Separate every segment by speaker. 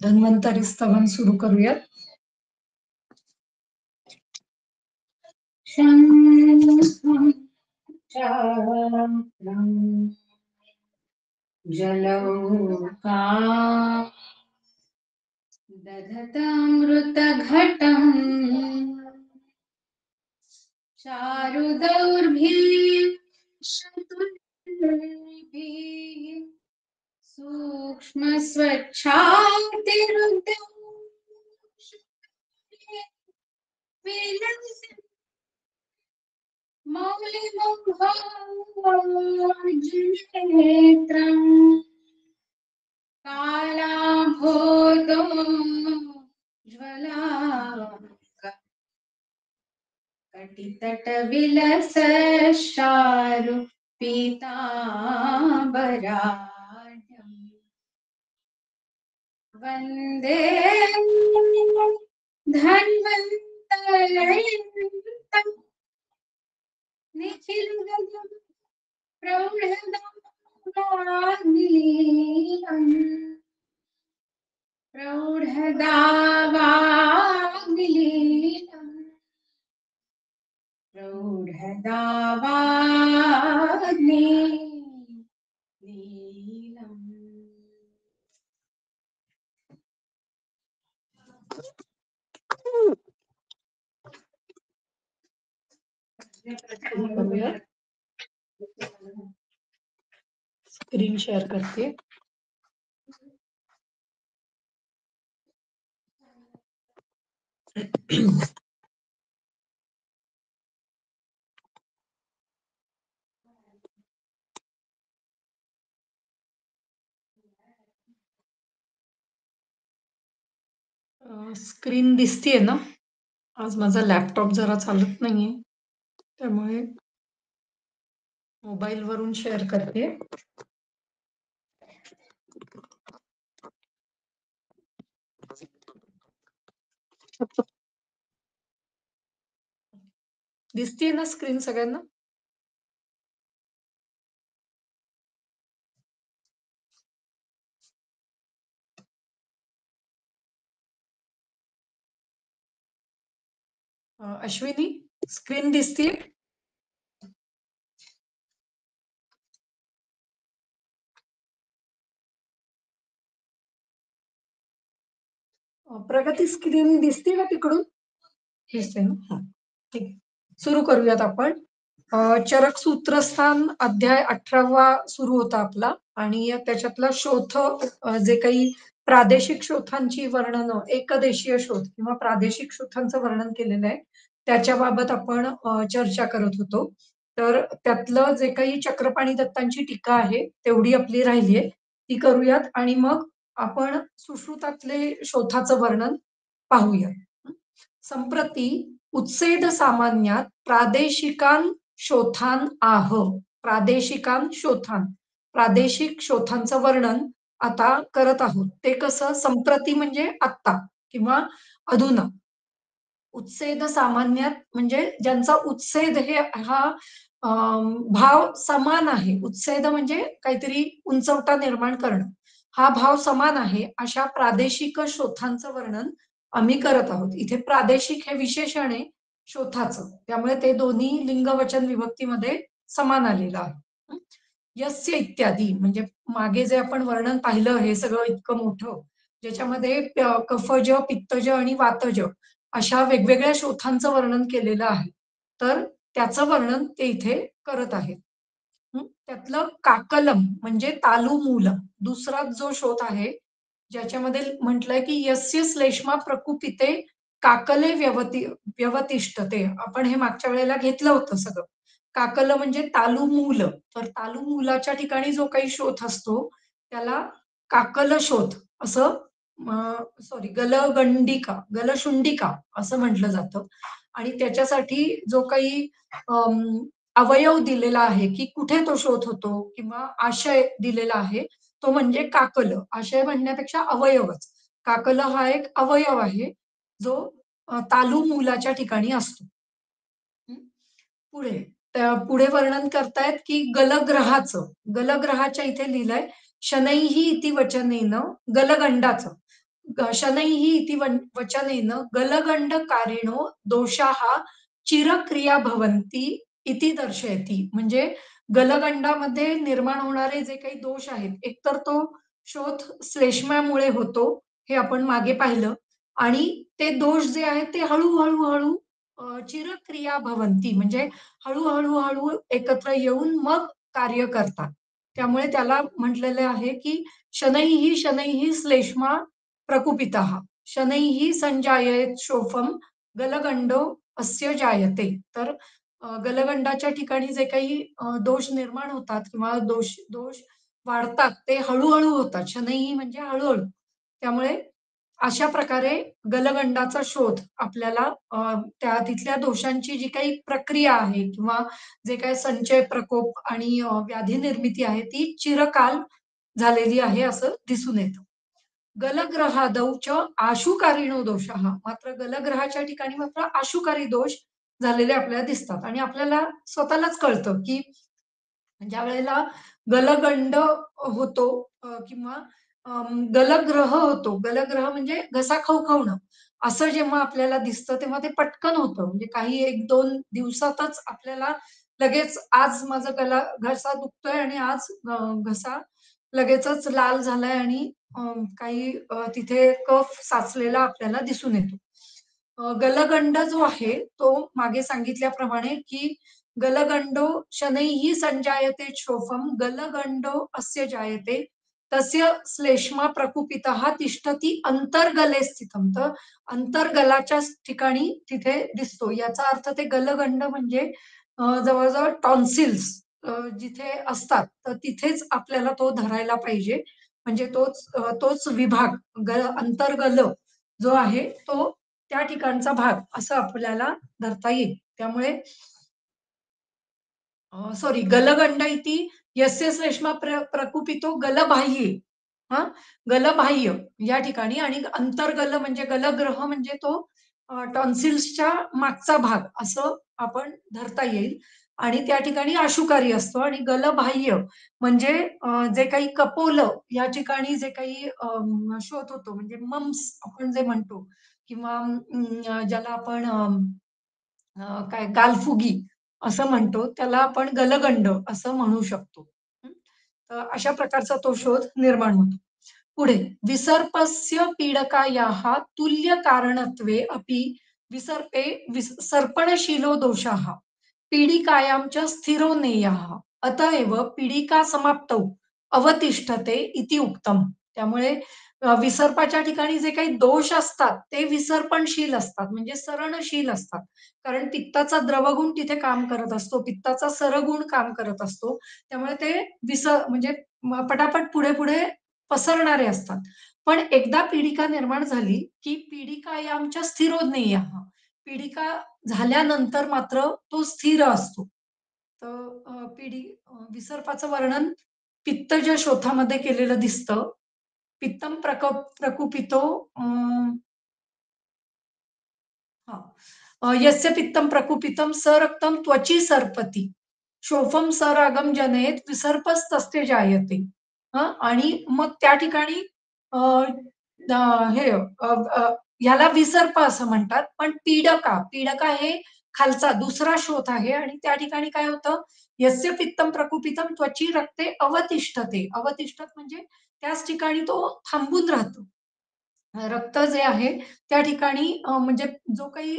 Speaker 1: धन्वंतरी स्तवन सुरू करूयात. जलौका दधतामृतघटम् चारुदौर्भिः सूक्ष्मस्वच्छातिरुद्धं मौलिमुखोज्ज्वलनेत्रम् कालाभोतो ज्वलाक कटितटविलसश्चारु पीताम्बराढ्यम् वन्दे धन्वन्तरयन्तम् निखिलगजं प्रौढदावाग्निलीलम् स्क्रीन शेअर करते. स्क्रीन दिसतीये ना? आज माझा लॅपटॉप जरा चालत नाहीये, त्यामुळे मोबाईल वरून शेअर करते. दिसतीये ना स्क्रीन सगळ्यांना? अश्विनी, स्क्रीन दिसतीये? प्रगती, स्क्रीन दिसते का तिकडून? दिसते ना? हा, ठीक आहे. सुरू करूयात आपण. चरक सूत्रस्थान अध्याय 18वा सुरू होता आपला, आणि त्याच्यातला शोथ जे काही प्रादेशिक शोथांची वर्णन, एकदेशीय शोथ किंवा प्रादेशिक शोथांचं वर्णन केलेलं आहे त्याच्याबाबत आपण चर्चा करत होतो. तर त्यातलं जे काही चक्रपाणी दत्तांची टीका आहे तेवढी आपली राहिली आहे, ती करूयात आणि मग आपण सुश्रुतातले शोथाचं वर्णन पाहूयात. संप्रती उत्सेद सामान्यात प्रादेशिकान शोथान आह. प्रादेशिकान शोथान, प्रादेशिक शोथांचं वर्णन आता करत आहोत. ते कसं? संप्रती म्हणजे आत्ता किंवा अधुना. उत्सेद सामान्यात म्हणजे ज्यांचा उत्सेद हे हा भाव समान आहे. उत्सेद म्हणजे काहीतरी उंचवटा निर्माण करणं. हा भाव समान आहे अशा प्रादेशिक शोथांचं वर्णन आम्ही करत आहोत. इथे प्रादेशिक हे विशेषण आहे शोथाचं, त्यामुळे ते दोन्ही लिंग वचन विभक्तीमध्ये समान आलेलं आहे. यस्य इत्यादी म्हणजे मागे जे आपण वर्णन पाहिलं हे सगळं इतकं मोठं, ज्याच्यामध्ये कफज, पित्तज आणि वातज अशा वेगवेगळ्या शोथांचं वर्णन केलेलं आहे, तर त्याचं वर्णन ते इथे करत आहेत. त्यातलं काकलम म्हणजे तालुमूल दुसरा जो शोथ आहे, ज्याच्यामध्ये म्हटलंय की यस्य श्लेष्मा प्रकुपिते काकले व्यवतिष्ठते. आपण हे मागच्या वेळेला घेतलं होतं सगळं. काकल म्हणजे तालुमूल, तर तालुमूलाच्या ठिकाणी जो काही शोथ असतो त्याला काकल शोथ असं, सॉरी, गलगंडिका, गलशुंडिका असं म्हटलं जातं. आणि त्याच्यासाठी जो काही अवयव दिलेला आहे की कुठे तो शोथ होतो किंवा आशय दिलेला आहे तो म्हणजे काकल. आशय म्हणण्यापेक्षा अवयवच. काकल हा एक अवयव आहे जो तालुमूलाच्या ठिकाणी असतो. पुढे पुढे वर्णन करतायत की गलग्रहाचं, गलग्रहाच्या इथे लिहिलंय शनैः इति वचनेन गलगंडाचं शनैः इति वचनेन गलगंडकारिणो दोषाः चिरक्रिया भवन्ति इति दर्शयति. म्हणजे गलगंडामध्ये निर्माण होणारे जे काही दोष आहेत, एकतर तो शोथ श्लेष्मामुळे होतो, हे आपण मागे पाहिलं आणि ते दोष जे आहेत ते हळू चिरक्रिया भवन्ति म्हणजे हळू एकत्र येऊन मग कार्य करतात. त्यामुळे त्याला म्हटलेलं आहे, की शनैः श्लेष्मा प्रकुपितः. शनैः संजायेत शोफम गलगंडो अस्य जायते. तर गलगंडाच्या ठिकाणी जे काही दोष निर्माण होतात किंवा दोष दोष वाढतात ते हळू होतात. शनैः म्हणजे हळू त्यामुळे अशा प्रकारे गलगंडाचा शोध आपल्याला त्या तिथल्या दोषांची जी काही प्रक्रिया आहे किंवा जे काही संचय, प्रकोप आणि व्याधी निर्मिती आहे ती चिरकाल झालेली आहे असं दिसून येतं. गलग्रहादौ च आशुकारिणो दोषाः. मात्र गलग्रहाच्या ठिकाणी मात्र आशुकारी दोष झालेले आपल्याला दिसतात आणि आपल्याला स्वतःलाच कळतं, की ज्यावेळेला गलगंड होतो किंवा गलग्रह होतो. गलग्रह म्हणजे घसा खवखवणं. असं जेव्हा आपल्याला दिसतं, तेव्हा ते पटकन होतं. म्हणजे काही 1-2 दिवसातच आपल्याला लगेच आज माझा घसा दुखतोय आणि आज घसा लगेचच लाल झालाय आणि काही तिथे कफ साचलेला आपल्याला दिसून येतो. गलगंड जो आहे, तो मागे सांगितल्याप्रमाणे, की गलगंडो शनैः संजायते क्षोभम गलगंडो अस्य जायते तस्य श्लेष्मा प्रकुपितः तिष्ठती अंतर्गले स्थितम. तर अंतर्गलाच्या ठिकाणी तिथे दिसतो. याचा अर्थ ते गलगंड म्हणजे जवळ टॉन्सिल्स जिथे असतात, तर तिथेच आपल्याला तो धरायला पाहिजे. म्हणजे तोच विभाग अंतर्गल जो आहे, तो त्या ठिकाणचा भाग असं आपल्याला धरता येईल. त्यामुळे सॉरी गलगंड इति यस्य श्लेष्मा प्रकुपितो गलबाह्ये हां, गलबाह्य या ठिकाणी आणि अंतर्गल म्हणजे गलग्रह म्हणजे तो टॉन्सिल्सच्या मागचा भाग असं आपण धरता येईल आणि त्या ठिकाणी अशुकारी असतो आणि गलबाह्य म्हणजे जे काही कपोलं या ठिकाणी जे काही शोथ होतो म्हणजे मम्स आपण जे म्हणतो किंवा ज्याला आपण काय गालफुगी असं म्हणतो, त्याला आपण गलगंड असं म्हणू शकतो. हं. तर अशा प्रकारचा तो शोध निर्माण होतो. पुढे विसर्पस्य पीडकायाः तुल्यकारणत्वे अपि विसर्पे सर्पणशीलो दोषाः पीडिकायां च स्थिरो नेयः अत एव पीडिकासमाप्तौ अवतिष्ठते इति उक्तम. त्यामुळे विसर्पाच्या ठिकाणी जे काही दोष असतात, ते विसर्पणशील असतात म्हणजे सरणशील असतात. कारण पित्ताचा द्रवगुण तिथे काम करत असतो, पित्ताचा सरगुण काम करत असतो. त्यामुळे ते म्हणजे पटापट पुढे पसरणारे असतात. पण एकदा पीडिका निर्माण झाली, की पीडिकायामच्या स्थिरोज्ञेयः. पीडिका झाल्यानंतर मात्र तो स्थिर असतो. तर विसर्पाचं वर्णन पित्तज शोथामध्ये केलेलं दिसतं. पित्तम प्रकुपितो हां. यस्य पित्तं प्रकुपितं स रक्तं त्वचि सर्पति. शोफम सरागम जनयेत विसर्पस्तस्य जायते. हं आणि मग त्या ठिकाणी अ, अ, हे ह्याला विसर्प असं म्हणतात. पण पीडका हे खालचा दुसरा शोथ आहे आणि त्या ठिकाणी काय होतं, यस्य पित्तं प्रकुपितं त्वचि रक्ते अवतिष्ठते. अवतिष्ठत म्हणजे त्याच ठिकाणी तो थांबून राहतो. रक्त जे आहे त्या ठिकाणी म्हणजे जो काही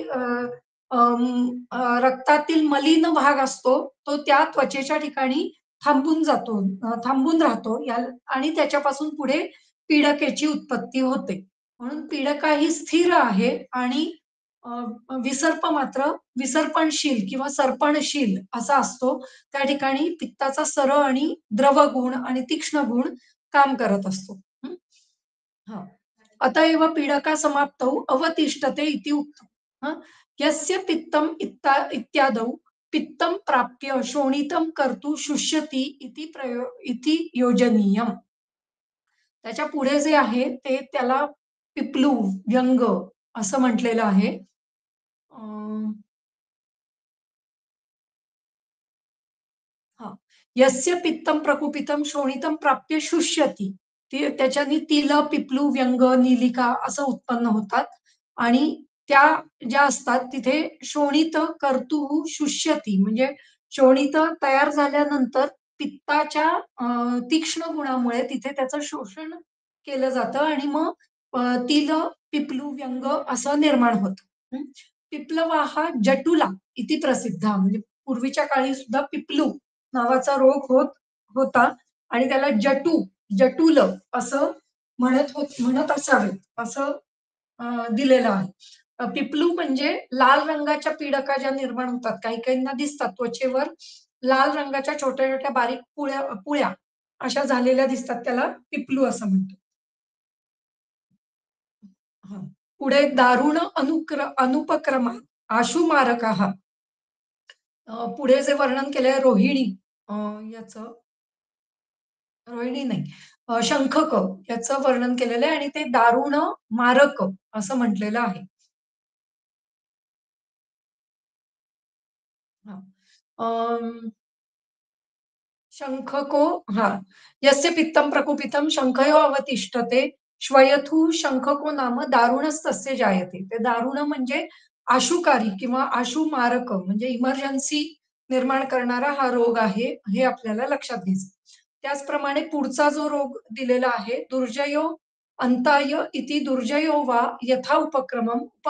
Speaker 1: रक्तातील मलिन भाग असतो, तो त्या त्वचेच्या ठिकाणी थांबून राहतो आणि त्याच्यापासून पुढे पीडकेची उत्पत्ती होते. म्हणून पीडका ही स्थिर आहे आणि विसर्प मात्र विसर्पणशील किंवा सर्पणशील असा असतो. त्या ठिकाणी पित्ताचा सरळ आणि द्रव गुण आणि तीक्ष्ण गुण काम करत असतो. हं. हां. अत एव पीडका समाप्तौ अवतिष्ठते इति उक्तम्. हं. यस्य पित्तम् इत्यादौ पित्तं प्राप्य शोणितं कर्तुं शुष्यति इति योजनीयम्. त्याच्या पुढे जे आहे ते त्याला पिप्लू, व्यंग असं म्हटलेलं आहे. अ, हां. यस्य पित्तम प्रकुपितम शोणितम प्राप्य शुष्यती. त्याच्यानी तिल, पिपलू, व्यंग, नीलिका असं उत्पन्न होतात आणि त्या ज्या असतात तिथे शोणित कर्तुः शुष्यती म्हणजे शोणित तयार झाल्यानंतर पित्ताच्या तीक्ष्ण गुणामुळे तिथे त्याचं शोषण केलं जातं आणि मग तिल, पिपलू, व्यंग असं निर्माण होतं. पिप्लवाहा जटुला इति प्रसिद्धा म्हणजे पूर्वीच्या काळी सुद्धा पिपलू नावाचा रोग होता आणि त्याला जटूल असं म्हणत असावेत असं दिलेलं आहे. पिपलू म्हणजे लाल रंगाच्या पीडका ज्या निर्माण होतात, काही काहींना दिसतात त्वचेवर लाल रंगाच्या छोट्या-छोट्या बारीक पुळ्या पुळ्या अशा झालेल्या दिसतात, त्याला पिपलू असं म्हणतो. हां. पुढे दारुण अनुपक्रमात आशुमारकः पुढे जे वर्णन केलंय रोहिणी अ, याचं रोहिणी नाही शंखक याचं वर्णन केलेलं आहे आणि ते दारुण मारक असं म्हटलेलं आहे. हां. अं, शंखको हां. यस्य पित्तं प्रकुपितं शंखयो अवतिष्ठते. श्वयथू शंखको नाम दारुणस्तस्य जायते. ते दारुण म्हणजे आशुकारी किंवा आशुमारक म्हणजे इमर्जन्सी निर्माण करणारा हा रोग आहे, हे आपल्याला लक्षात घ्यायचं. त्याचप्रमाणे पुढचा जो रोग दिलेला आहे, दुर्जयो अंताय इति दुर्जयो वा यथा उपक्रमम्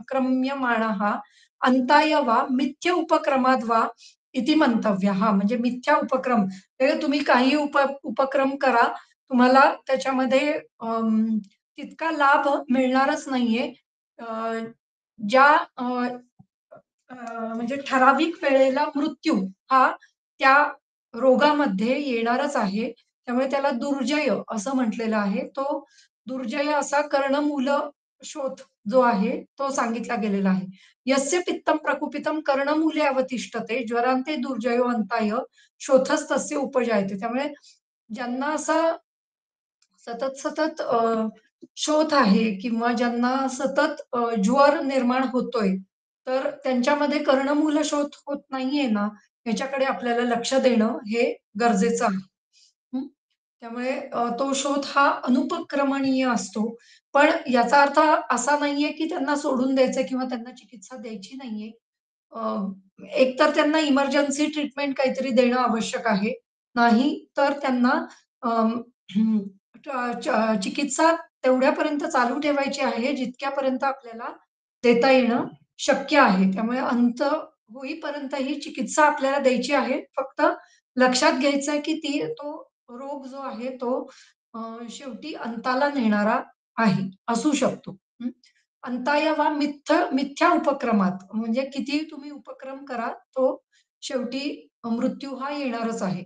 Speaker 1: क्रम्यमाणः अंताय वा मिथ्य उपक्रमाद् वा इति मंतव्यः म्हणजे मिथ्या उपक्रम. ते तुम्ही काही उपक्रम करा, तुम्हाला त्याच्यामध्ये तितका लाभ मिळणारच नाहीये. अ, ज्या म्हणजे ठराविक वेळेला मृत्यू हा त्या रोगामध्ये येणारच आहे. त्यामुळे त्याला दुर्जय असं म्हटलेलं आहे. तो दुर्जय असा कर्णमूल शोथ जो आहे, तो सांगितला गेलेला आहे. यस्य पित्तं प्रकुपितं कर्णमूले अवतिष्ठते ज्वरांते दुर्जयो अंताय शोथस्तस्य उपजायते. त्यामुळे ज्यांना असा सतत शोथ आहे किंवा ज्यांना सतत ज्वर निर्माण होतोय, तर त्यांच्यामध्ये कर्णमूल शोथ होत नाहीये ना, ह्याच्याकडे आपल्याला लक्ष देणं हे गरजेचं आहे. हं. त्यामुळे तो शोथ हा अनुपक्रमणीय असतो. पण याचा अर्थ असा नाहीये, की त्यांना सोडून द्यायचंय किंवा त्यांना चिकित्सा द्यायची नाहीये. अ, एकतर त्यांना इमर्जन्सी ट्रीटमेंट काहीतरी देणं आवश्यक आहे. नाही तर त्यांना अं, चिकित्सा तेवढ्यापर्यंत चालू ठेवायची आहे, जितक्यापर्यंत आपल्याला देता येणं शक्य आहे. त्यामुळे अंत होईपर्यंत ही चिकित्सा आपल्याला द्यायची आहे. फक्त लक्षात घ्यायचं आहे, की तो रोग जो आहे तो अ, शेवटी अंताला नेणारा आहे, असू शकतो. हं. अंताय वा मिथ्या उपक्रमात म्हणजे कितीही तुम्ही उपक्रम करा, तो शेवटी मृत्यू हा येणारच आहे.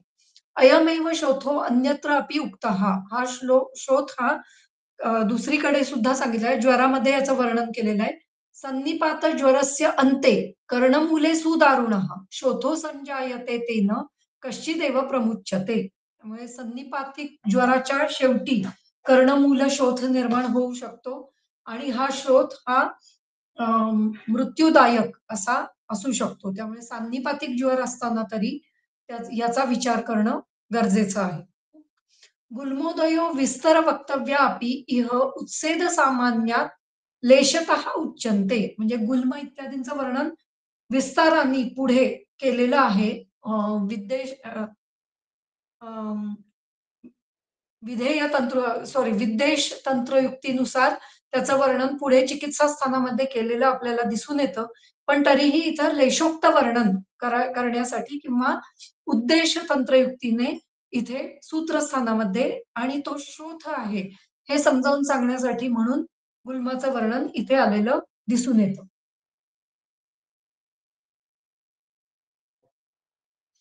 Speaker 1: अयमेव शोथो अन्यत्र अपि उक्तः हा शोथ हा दुसरीकडे सुद्धा सांगितलं आहे. ज्वरामध्ये याचं वर्णन केलेलं आहे. सन्निपात ज्वरस्य अन्ते कर्णमूले सुदारुणः शोथो संजायते तेन कश्चिदेव प्रमुच्यते. त्यामुळे सन्निपातिक ज्वराच्या शेवटी कर्णमूल शोथ निर्माण होऊ शकतो आणि हा शोथ हा मृत्यूदायक असा असू शकतो. त्यामुळे संनिपातिक ज्वर असताना तरी याचा विचार करणं गरजेचं आहे. गुल्मोदयो विस्तर वक्तव्या अपि इह उत्सेद सामान्यात लेशतः उच्यन्ते. म्हणजे गुल्म इत्यादींचं वर्णन विस्ताराने पुढे केलेलं आहे. अ, विद्देश अं, विद्देश तंत्रयुक्तीनुसार त्याचं वर्णन पुढे चिकित्सा स्थानामध्ये केलेलं आपल्याला दिसून येतं. पण तरीही इथं लेशोक्त वर्णन करण्यासाठी किंवा उद्देश तंत्रयुक्तीने इथे सूत्रस्थानामध्ये आणि तो शोथ आहे, हे समजावून सांगण्यासाठी म्हणून गुल्माचं वर्णन इथे आलेलं दिसून येतं.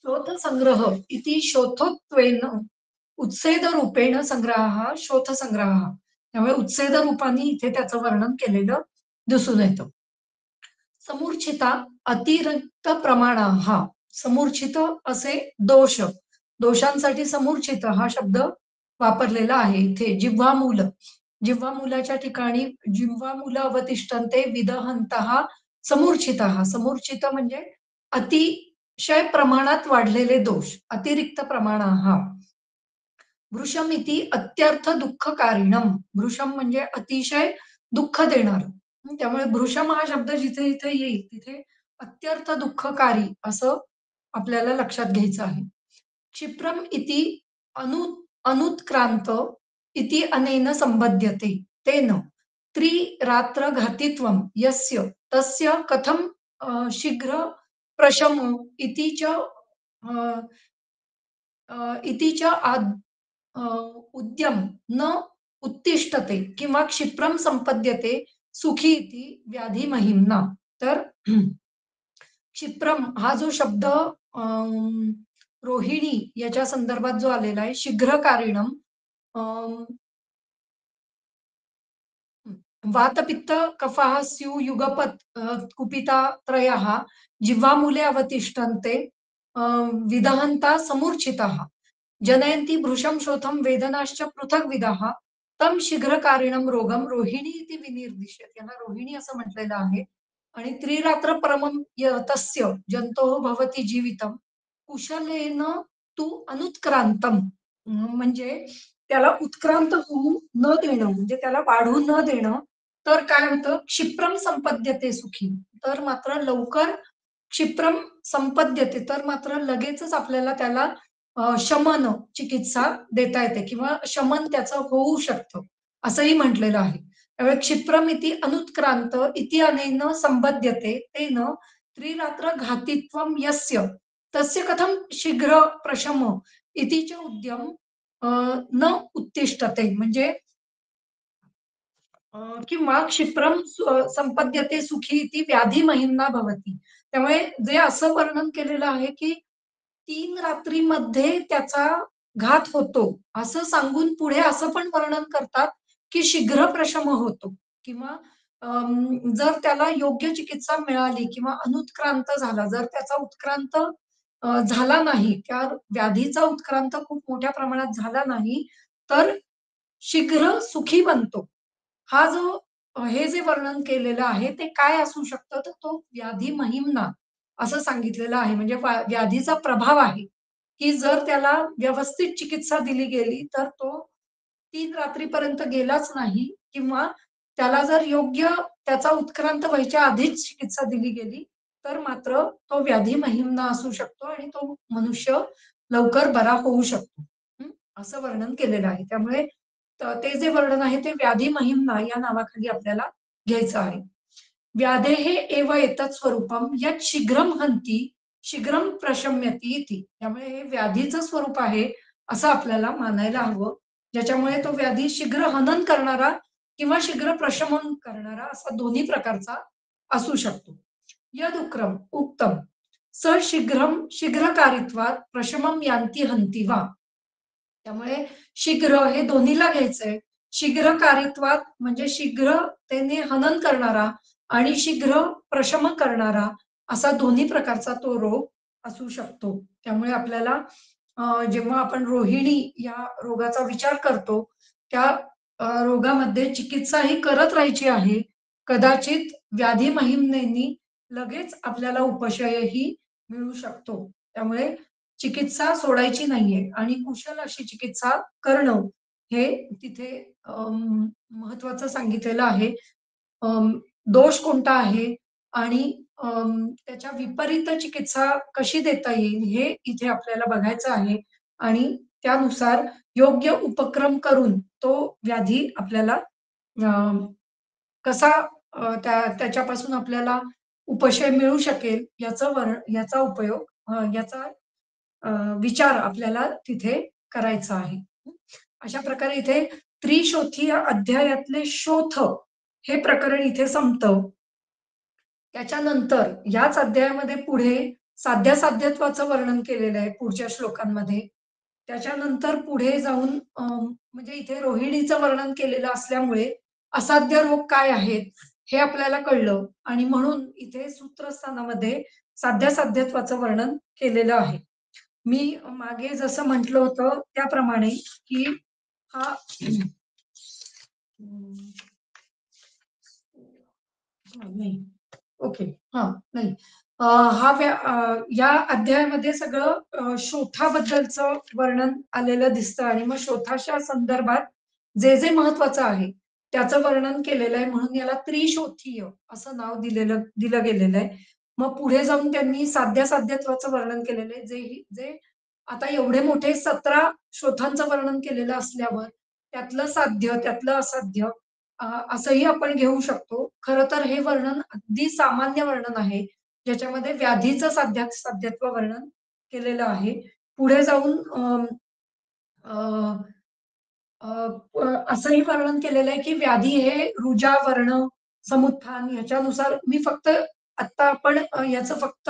Speaker 1: शोथसंग्रह इति शोथोत्वेन उत्सेदरूपेण संग्रहः शोथसंग्रहः. त्यामुळे उत्सेद रूपाने इथे त्याचं वर्णन केलेलं दिसून येतं. समूर्छिता अतिरिक्त प्रमाण हा समूर्छित असे दोष दोषांसाठी समूर्छित हा शब्द वापरलेला आहे इथे जिव्हामूलाच्या ठिकाणी जिव्हामूल अवतिष्ठन्ते विदहन्तः समूर्छितः समूर्छित म्हणजे अति अतिशय प्रमाणात वाढलेले दोष, अतिरिक्त प्रमाण हा. वृषम इति अत्यर्थ दुःखकारिणम. वृषम म्हणजे अतिशय दुःख देणार. त्यामुळे वृषम हा शब्द जिथे जिथे येईल तिथे अत्यर्थ दुःखकारी असं आपल्याला लक्षात घ्यायचं आहे. क्षिप्रम इति अनु अनुत्क्रांत इति अनेन संबध्यते. तेन त्रिरात्र घातित्वम यस्य तस्य कथम शीघ्र प्रशमो इति च इति च अ, उद्यम न उत्तिष्ठते किंवा क्षिप्रम संपद्यते सुखी इति व्याधी महिम्ना. तर क्षिप्रम हा जो शब्द रोहिणी याच्या संदर्भात जो आलेला आहे, शीघ्रकारिणम, वातपित्त कफः स्यु युगपत् कुपिता त्रयः जिह्वामूले अवतिष्ठन्ते विदहन्ता समूर्छिताः जनयन्ति भृशं शोथं वेदनाश्च पृथग्विधाः तं शीघ्रकारिणं रोगम रोहिणी इति विनिर्दिश्यते. यांना रोहिणी असं म्हटलेलं आहे. आणि त्रिरात्र परमं तस्य जंतोः भवति जीवितं कुशलेन तु अनुत्क्रांतम. म्हणजे त्याला उत्क्रांत होऊ न देणं, म्हणजे त्याला वाढू न देणं. तर काय होतं, क्षिप्रम संपद्यते सुखी. तर मात्र लवकर क्षिप्रम संपद्यते, तर मात्र लगेचच आपल्याला त्याला शमन चिकित्सा देता येते किंवा शमन त्याचं होऊ शकतं, असंही म्हटलेलं आहे. त्यामुळे क्षिप्रम इति अनुत्क्रांत इति अनेन संबध्यते तेन त्रिरात्र घातित्वम यस्य तस्य कथम शीघ्र प्रशम इति च उद्यम न उत्तिष्ठते. म्हणजे किंवा क्षिप्रम संपद्यते सुखी इति व्याधी महिम्ना भवती. त्यामुळे जे असं वर्णन केलेलं आहे की 3 रात्रीमध्ये त्याचा घात होतो, असं सांगून पुढे असं पण वर्णन करतात, की शीघ्र प्रशम होतो किंवा जर त्याला योग्य चिकित्सा मिळाली किंवा अनुत्क्रांत झाला, जर त्याचा उत्क्रांत झाला नाही, त्या व्याधीचा उत्क्रांत खूप मोठ्या प्रमाणात झाला नाही, तर शीघ्र सुखी बनतो. हा जो हे जे वर्णन केलेलं आहे ते काय असू शकतं, तर तो व्याधी महिम्ना असं सांगितलेलं आहे. म्हणजे व्याधीचा प्रभाव आहे, की जर त्याला व्यवस्थित चिकित्सा दिली गेली, तर तो 3 रात्रीपर्यंत गेलाच नाही किंवा त्याला जर योग्य त्याचा उत्क्रांत व्हायच्या आधीच चिकित्सा दिली गेली, तर मात्र तो व्याधी महिम्ना असू शकतो आणि तो मनुष्य लवकर बरा होऊ शकतो. हं, असं वर्णन केलेलं आहे. त्यामुळे ते जे वर्णन आहे ते व्याधी महिम्ना या नावाखाली आपल्याला घ्यायचं आहे. व्याधेः एव एतत् स्वरूपम यत् शीघ्रं हन्ति शीघ्रं प्रशम्यति इति. त्यामुळे हे व्याधीचं स्वरूप आहे असं आपल्याला मानायला हवं. ज्याच्यामुळे तो व्याधी शीघ्र हनन करणारा किंवा शीघ्र प्रशमन करणारा असा दोन्ही प्रकारचा असू शकतो. यदुक्रम उक्तम स शीघ्रं शीघ्रकारित्वात प्रशमं यान्ति हन्ति वा. त्यामुळे शीघ्र हे दोन्हीला घ्यायचंय. शीघ्रकारित्वात म्हणजे शीघ्रतेने हनन करणारा आणि शीघ्र प्रशमन करणारा असा दोन्ही प्रकारचा तो रोग असू शकतो. त्यामुळे आपल्याला जेव्हा आपण रोहिणी या रोगाचा विचार करतो, त्या रोगामध्ये चिकित्साही करत राहायची आहे. कदाचित व्याधी महिमेनी लगेच आपल्याला उपशयही मिळू शकतो. त्यामुळे चिकित्सा सोडायची नाहीये आणि कुशल अशी चिकित्सा करणं हे तिथे महत्वाचं सांगितलेलं आहे. अं, दोष कोणता आहे आणि त्याच्या विपरीत चिकित्सा कशी देता येईल हे इथे आपल्याला बघायचं आहे आणि त्यानुसार योग्य उपक्रम करून तो व्याधी आपल्याला कसा त्याच्यापासून आपल्याला उपशय मिळू शकेल याचा उपयोग याचा विचार आपल्याला तिथे करायचा आहे. अशा प्रकारे इथे त्रिशोथी या अध्यायातले शोथ हे प्रकरण इथे संपतं. त्याच्यानंतर याच अध्यायामध्ये पुढे साध्यासाध्यत्वाचं वर्णन केलेलं आहे पुढच्या श्लोकांमध्ये. त्याच्यानंतर पुढे जाऊन म्हणजे इथे रोहिणीचं वर्णन केलेलं असल्यामुळे असाध्य रोग काय आहेत हे आपल्याला कळलं आणि म्हणून इथे सूत्रस्थानामध्ये साध्यासाध्यत्वाचं वर्णन केलेलं आहे. मी मागे जसं म्हटलं होतं त्याप्रमाणे की हा नाही. ओके. हां, नाही. या अध्यायामध्ये सगळं शोथाबद्दलचं वर्णन आलेलं दिसतं आणि मग शोथाच्या संदर्भात जे जे महत्वाचं आहे त्याचं वर्णन केलेलं आहे, म्हणून याला त्रिशोथीय असं नाव दिलं गेलेलं आहे. मग पुढे जाऊन त्यांनी साध्यासाध्यत्वाचं वर्णन केलेलं आहे, जे आता एवढे मोठे 17 शोथांचं वर्णन केलेलं असल्यावर त्यातलं साध्य, त्यातलं असाध्य असंही आपण घेऊ शकतो. खरं तर हे वर्णन अगदी सामान्य वर्णन आहे. ज्याच्यामध्ये व्याधीचं साध्यत्व वर्णन केलेलं आहे. पुढे जाऊन अ, अ, असंही वर्णन केलेलं आहे, की व्याधी हे रुजा, वर्ण, समुत्थान ह्याच्यानुसार मी फक्त आता आपण याचं फक्त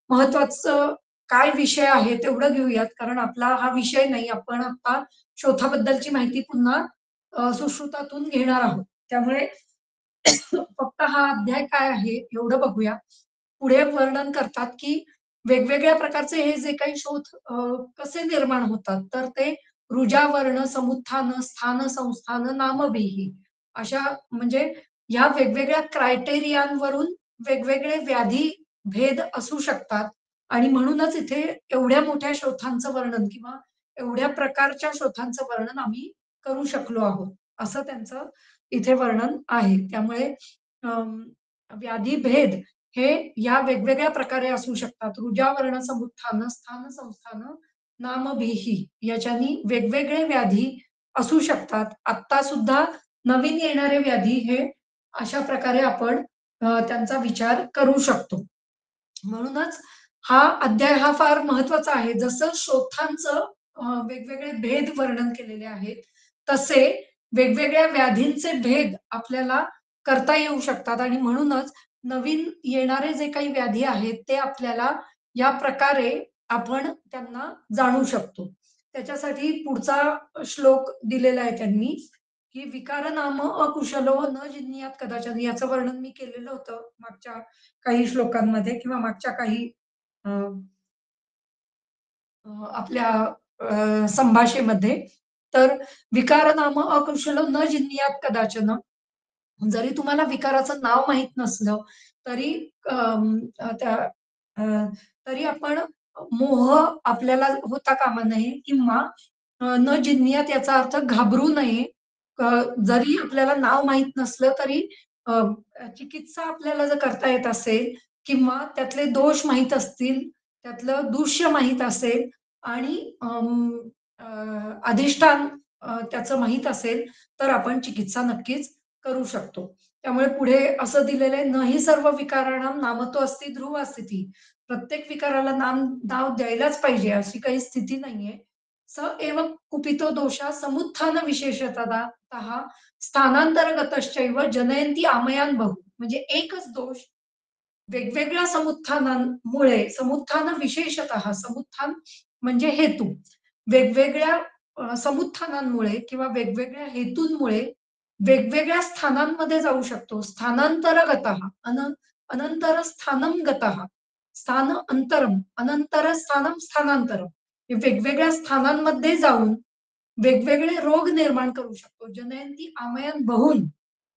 Speaker 1: महत्वाचं काय विषय आहे तेवढं घेऊयात. कारण आपला हा विषय नाही. आपण आता शोथाबद्दलची माहिती पुन्हा सुश्रुतातून घेणार आहोत. त्यामुळे फक्त हा अध्याय काय आहे एवढं बघूया. पुढे वर्णन करतात, की वेगवेगळ्या प्रकारचे हे जे काही शोध कसे निर्माण होतात, तर ते रुजा, वर्ण, समुत्थान, स्थान, संस्थान, नामबिही अशा म्हणजे ह्या वेगवेगळ्या क्रायटेरियांवरून वेगवेगळे व्याधी भेद असू शकतात आणि म्हणूनच इथे एवढ्या मोठ्या शोथांचं वर्णन किंवा एवढ्या प्रकारच्या शोथांचं वर्णन आम्ही करू शकलो आहोत. असं त्यांचं इथे वर्णन आहे. त्यामुळे अं, व्याधी भेद हे या वेगवेगळ्या प्रकारे असू शकतात. रुजा, वर्ण, समुत्थान, स्थान, संस्थान, नामभिही याच्यानी वेगवेगळे व्याधी असू शकतात. आता सुद्धा नवीन येणारे व्याधी हे अशा प्रकारे आपण त्यांचा विचार करू शकतो. म्हणूनच हा अध्याय हा फार महत्वाचा आहे. जसं शोथांचं वेगवेगळे भेद वर्णन केलेले आहेत, तसे वेगवेगळ्या व्याधींचे भेद आपल्याला करता येऊ शकतात आणि म्हणूनच नवीन येणारे जे काही व्याधी आहेत, ते आपल्याला या प्रकारे आपण त्यांना जाणू शकतो. त्याच्यासाठी पुढचा श्लोक दिलेला आहे त्यांनी, की "विकार नाम अकुशलो न जिज्ञात कदाचन" याचं वर्णन मी केलेलं होतं मागच्या काही श्लोकांमध्ये किंवा मागच्या काही अ, अ, आपल्या संभाषेमध्ये. तर "विकार नाम अकुशलो न जिज्ञात कदाचन" जरी तुम्हाला विकाराचं नाव माहीत नसलं, तरी त्या अ, तरी आपण मोह आपल्याला होता कामा नये किंवा न जिज्ञात याचा अर्थ घाबरू नये. अ, जरी आपल्याला नाव माहीत नसलं तरी अ, चिकित्सा आपल्याला जर करता येत असेल किंवा त्यातले दोष माहीत असतील, त्यातलं दूष्य माहीत असेल आणि अ, अधिष्ठान त्याचं माहीत असेल, तर आपण चिकित्सा नक्कीच करू शकतो. त्यामुळे पुढे असं दिलेलं आहे, "न हि सर्व विकाराणां नामतो अस्ति ध्रुवा स्थिती." प्रत्येक विकाराला नाव द्यायलाच पाहिजे अशी काही स्थिती नाहीये. "स एव कुपितो दोषा समुत्थान विशेषतः स्थानांतरगतश्चैव जनयन्ति आमयान बहु." म्हणजे एकच दोष वेगवेगळ्या समुत्थानांमुळे समुत्थान विशेषतः समुत्थान म्हणजे हेतू. वेगवेगळ्या समुत्थानांमुळे किंवा वेगवेगळ्या हेतूंमुळे वेगवेगळ्या स्थानांमध्ये जाऊ शकतो. स्थानांतरगतः अनंतर स्थानं गतः. स्थान अंतरम, अनंतर स्थानं स्थानांतरम. हे वेगवेगळ्या स्थानांमध्ये जाऊन वेगवेगळे रोग निर्माण करू शकतो. जनयंती आमयन बहून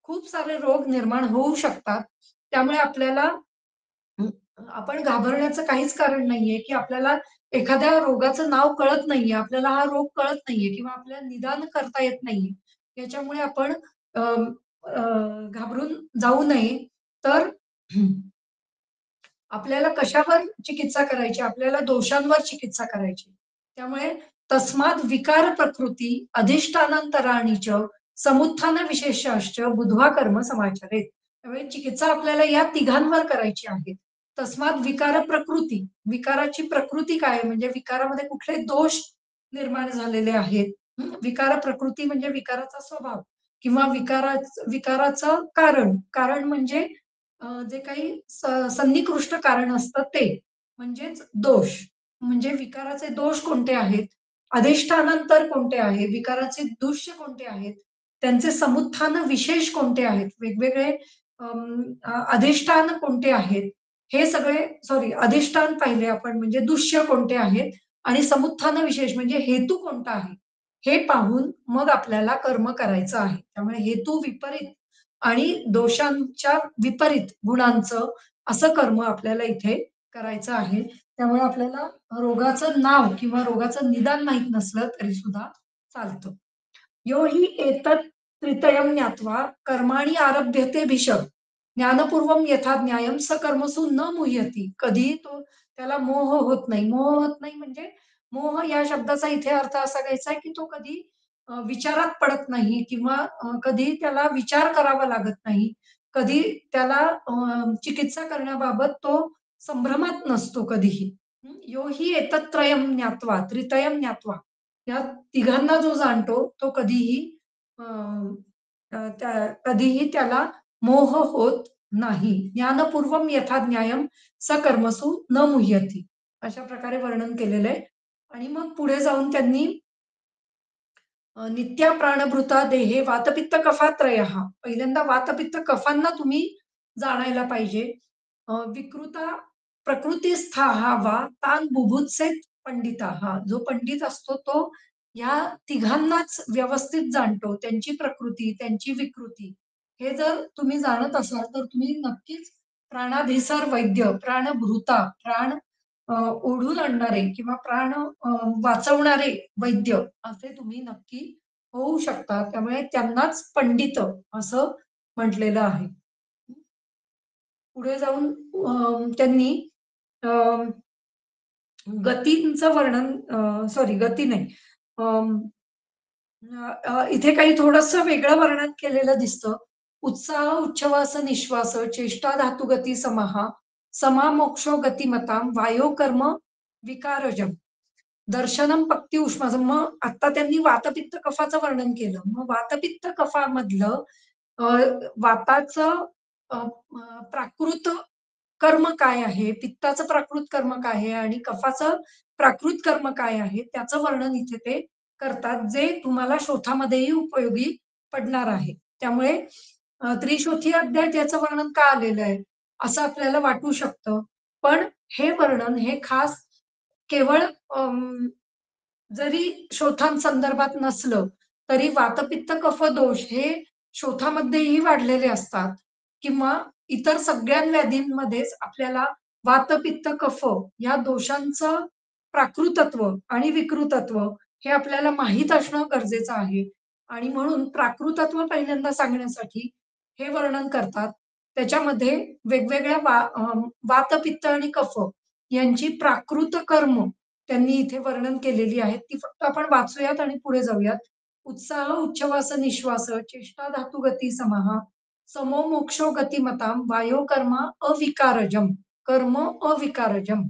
Speaker 1: खूप सारे रोग निर्माण होऊ शकतात. त्यामुळे आपल्याला हं, आपण घाबरण्याचं काहीच कारण नाहीये, की आपल्याला एखाद्या रोगाचं नाव कळत नाहीये, आपल्याला हा रोग कळत नाहीये किंवा आपल्याला निदान करता येत नाहीये. याच्यामुळे आपण अ, अ, घाबरून जाऊ नये. तर आपल्याला कशावर चिकित्सा करायची? आपल्याला दोषांवर चिकित्सा करायची. त्यामुळे तस्मात् विकार प्रकृती अधिष्ठानांतराणि च समुत्थान विशेषाश्च बुद्ध्वा कर्म समाचरेत. त्यामुळे चिकित्सा आपल्याला या तिघांवर करायची आहे. तस्मात् विकार प्रकृती, विकाराची प्रकृती काय आहे? म्हणजे विकारामध्ये कुठले दोष निर्माण झालेले आहेत. विकार प्रकृती म्हणजे विकाराचा स्वभाव किंवा विकाराचं कारण. कारण म्हणजे जे काही सन्निकृष्ट कारण असतं ते. म्हणजेच दोष. म्हणजे विकाराचे दोष कोणते आहेत? अधिष्ठानांतर कोणते आहे? विकाराचे दूष्य कोणते आहेत? त्यांचे समुत्थान विशेष कोणते आहेत? वेगवेगळे अधिष्ठान कोणते आहेत? हे सगळे सॉरी अधिष्ठान पाहिले आपण म्हणजे दूष्य कोणते आहेत आणि समुत्थान विशेष म्हणजे हेतू कोणता आहे? हे पाहून मग आपल्याला कर्म करायचं आहे. त्यामुळे हेतू विपरीत आणि दोषांच्या विपरीत गुणांचं असं कर्म आपल्याला इथे करायचं आहे. त्यामुळे आपल्याला रोगाचं नाव किंवा रोगाचं निदान माहीत नसलं तरी सुद्धा चालतं. यो हि एतत् त्रितयं ज्ञात्वा कर्माणि आरभ्यते भिषक् ज्ञानपूर्वम यथा न्यायम स कर्मसु न मुह्यति. कधीही तो त्याला मोह होत नाही. मोह होत नाही म्हणजे मोह या शब्दाचा इथे अर्थ असा घ्यायचा आहे, की तो कधी विचारात पडत नाही किंवा कधी त्याला विचार करावा लागत नाही. कधी त्याला चिकित्सा करण्याबाबत तो संभ्रमात नसतो कधीही. यो हि एतत्त्रयं ज्ञात्वा, त्रितयं ज्ञात्वा या तिघांना जो जाणतो तो कधीही अ, कधीही त्याला मोह होत नाही. ज्ञानपूर्वम यथा न्यायम स कर्मसु न मुह्यति. अशा प्रकारे वर्णन केलेलं आहे. आणि मग पुढे जाऊन त्यांनी नित्या प्राणभृता देहे वातपित्त कफात्रयः. पहिल्यांदा वातपित्त कफांना तुम्ही जाणायला पाहिजे. विकृता प्रकृतिस्थाः वा तान् बुभुत्सेत पंडिताः. जो पंडित असतो तो ह्या तिघांनाच व्यवस्थित जाणतो. त्यांची प्रकृती, त्यांची विकृती. हे जर तुम्ही जाणत असाल तर तुम्ही नक्कीच प्राणाभिसार वैद्य, प्राणभृता, प्राण ओढून आणणारे किंवा प्राण वाचवणारे वैद्य असे तुम्ही नक्की होऊ शकता. त्यामुळे त्यांनाच पंडित असं म्हटलेलं आहे. पुढे जाऊन त्यांनी अ, गतींचं वर्णन सॉरी गती नाही. अं, इथे काही थोडंसं वेगळं वर्णन केलेलं दिसतं. उत्साह, उच्छ्वास, निश्वास, चेष्टा, धातुगती, समाहा, समा मोक्षो गतिमतां, वायो कर्म विकारजम. दर्शनम पक्ती उष्मासं. मग आता त्यांनी वातपित्त कफाचं वर्णन केलं. मग वातपित्त कफामधलं अ, वाताचं प्राकृत कर्म काय आहे, पित्ताचं प्राकृत कर्म काय आहे आणि कफाचं प्राकृत कर्म काय आहे, त्याचं वर्णन इथे ते करतात, जे तुम्हाला शोथामध्येही उपयोगी पडणार आहे. त्यामुळे त्रिशोथी अध्यायात याचं वर्णन का आलेलं आहे, असं आपल्याला वाटू शकतं. पण हे वर्णन हे खास केवळ जरी शोथांसंदर्भात नसलं, तरी वातपित्त कफ दोष हे शोथामध्येही वाढलेले असतात किंवा इतर सगळ्या व्याधींमध्येच आपल्याला वात, पित्त, कफ या दोषांचं प्राकृतत्व आणि विकृतत्व हे आपल्याला माहीत असणं गरजेचं आहे. आणि म्हणून प्राकृतत्व पहिल्यांदा सांगण्यासाठी हे वर्णन करतात. त्याच्यामध्ये वेगवेगळ्या वात, पित्त आणि कफ यांची प्राकृत कर्म त्यांनी इथे वर्णन केलेली आहेत. ती फक्त आपण वाचूयात आणि पुढे जाऊयात. उत्साह, उच्छ्वास, निश्वास, चेष्टा, धातू, गती, समाह, समो मोक्षो गतिमतां, वायो कर्म अविकारजम. कर्म अविकारजम.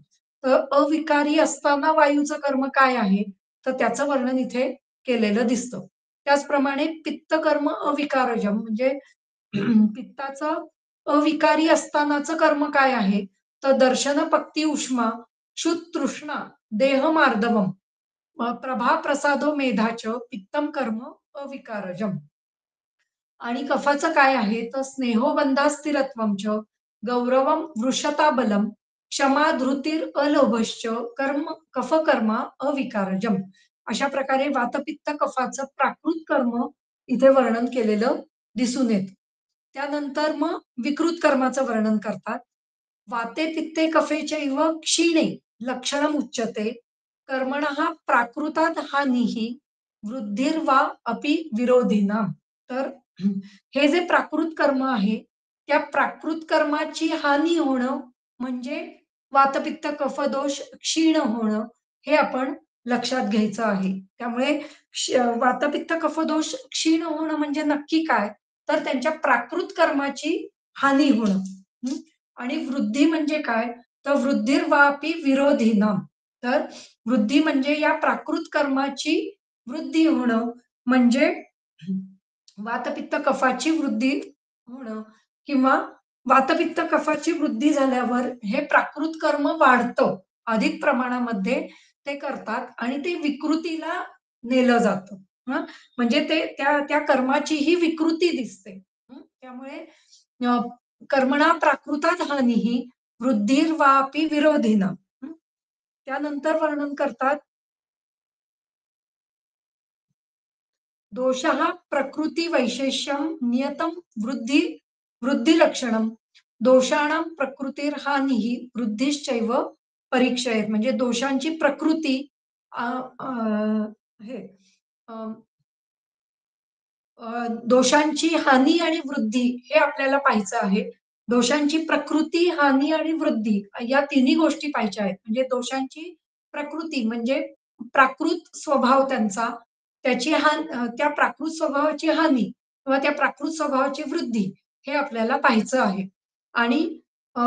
Speaker 1: तर अविकारी असताना वायूचं कर्म काय आहे? तर त्याचं वर्णन इथे केलेलं दिसतं. त्याचप्रमाणे पित्त कर्म अविकारजम म्हणजे पित्ताचं अविकारी असतानाचं कर्म काय आहे? तर दर्शन पक्ती उष्मा, क्षुत तृष्णा, देह मार्दवम, प्रभा प्रसादो मेधाच, पित्तम कर्म अविकारजम. आणि कफाचं काय आहे तर स्नेहोबंधा स्थिरत्वम च, गौरवम वृषता बलम, क्षमा धृतीर अलोभश्च, कर्म कफ कर्म अविकारजम. अशा प्रकारे वातपित्त कफाचं प्राकृत कर्म इथे वर्णन केलेलं दिसून येत. त्यानंतर मग विकृत कर्माचं वर्णन करतात. वाते पित्ते कफे चैव क्षीणे लक्षणम उच्यते, कर्मणः प्राकृतात हानिः, वृद्धिर्वा अपि विरोधिनाम. तर हे जे प्राकृत कर्म आहे, त्या प्राकृत कर्माची हानी होणं म्हणजे वातपित्त कफदोष क्षीण होणं, हे आपण लक्षात घ्यायचं आहे. त्यामुळे वातपित्त कफदोष क्षीण होणं म्हणजे नक्की काय? तर त्यांच्या प्राकृत कर्माची हानी होणं. हं. आणि वृद्धी म्हणजे काय? तर वृद्धिर्वापी विरोधीनाम. तर वृद्धी म्हणजे या प्राकृत कर्माची वृद्धी होणं म्हणजे वातपित्त कफाची वृद्धी होणं किंवा वातपित्त कफाची वृद्धी झाल्यावर हे प्राकृत कर्म वाढतं. अधिक प्रमाणामध्ये ते करतात आणि ते विकृतीला नेलं जातं. हं. म्हणजे ते त्या त्या कर्माची विकृती दिसते. त्यामुळे अ, कर्मणा प्राकृतात हानिः, वृद्धिर्वापि विरोधिना. त्यानंतर वर्णन करतात दोषः प्रकृती वैशेष्यं नियतं वृद्धिलक्षणं, दोषाणां प्रकृतिर्हानिः वृद्धिश्चैव परीक्षयेत. म्हणजे दोषांची प्रकृती अ, अ, हे अ, दोषांची हानी आणि वृद्धी हे आपल्याला पाहायचं आहे. दोषांची प्रकृती, हानी आणि वृद्धी या तिन्ही गोष्टी पाहायच्या आहेत. म्हणजे दोषांची प्रकृती म्हणजे प्राकृत स्वभाव त्यांचा, त्या प्राकृत स्वभावाची हानी किंवा त्या प्राकृत स्वभावाची वृद्धी हे आपल्याला पाहायचं आहे. आणि अ,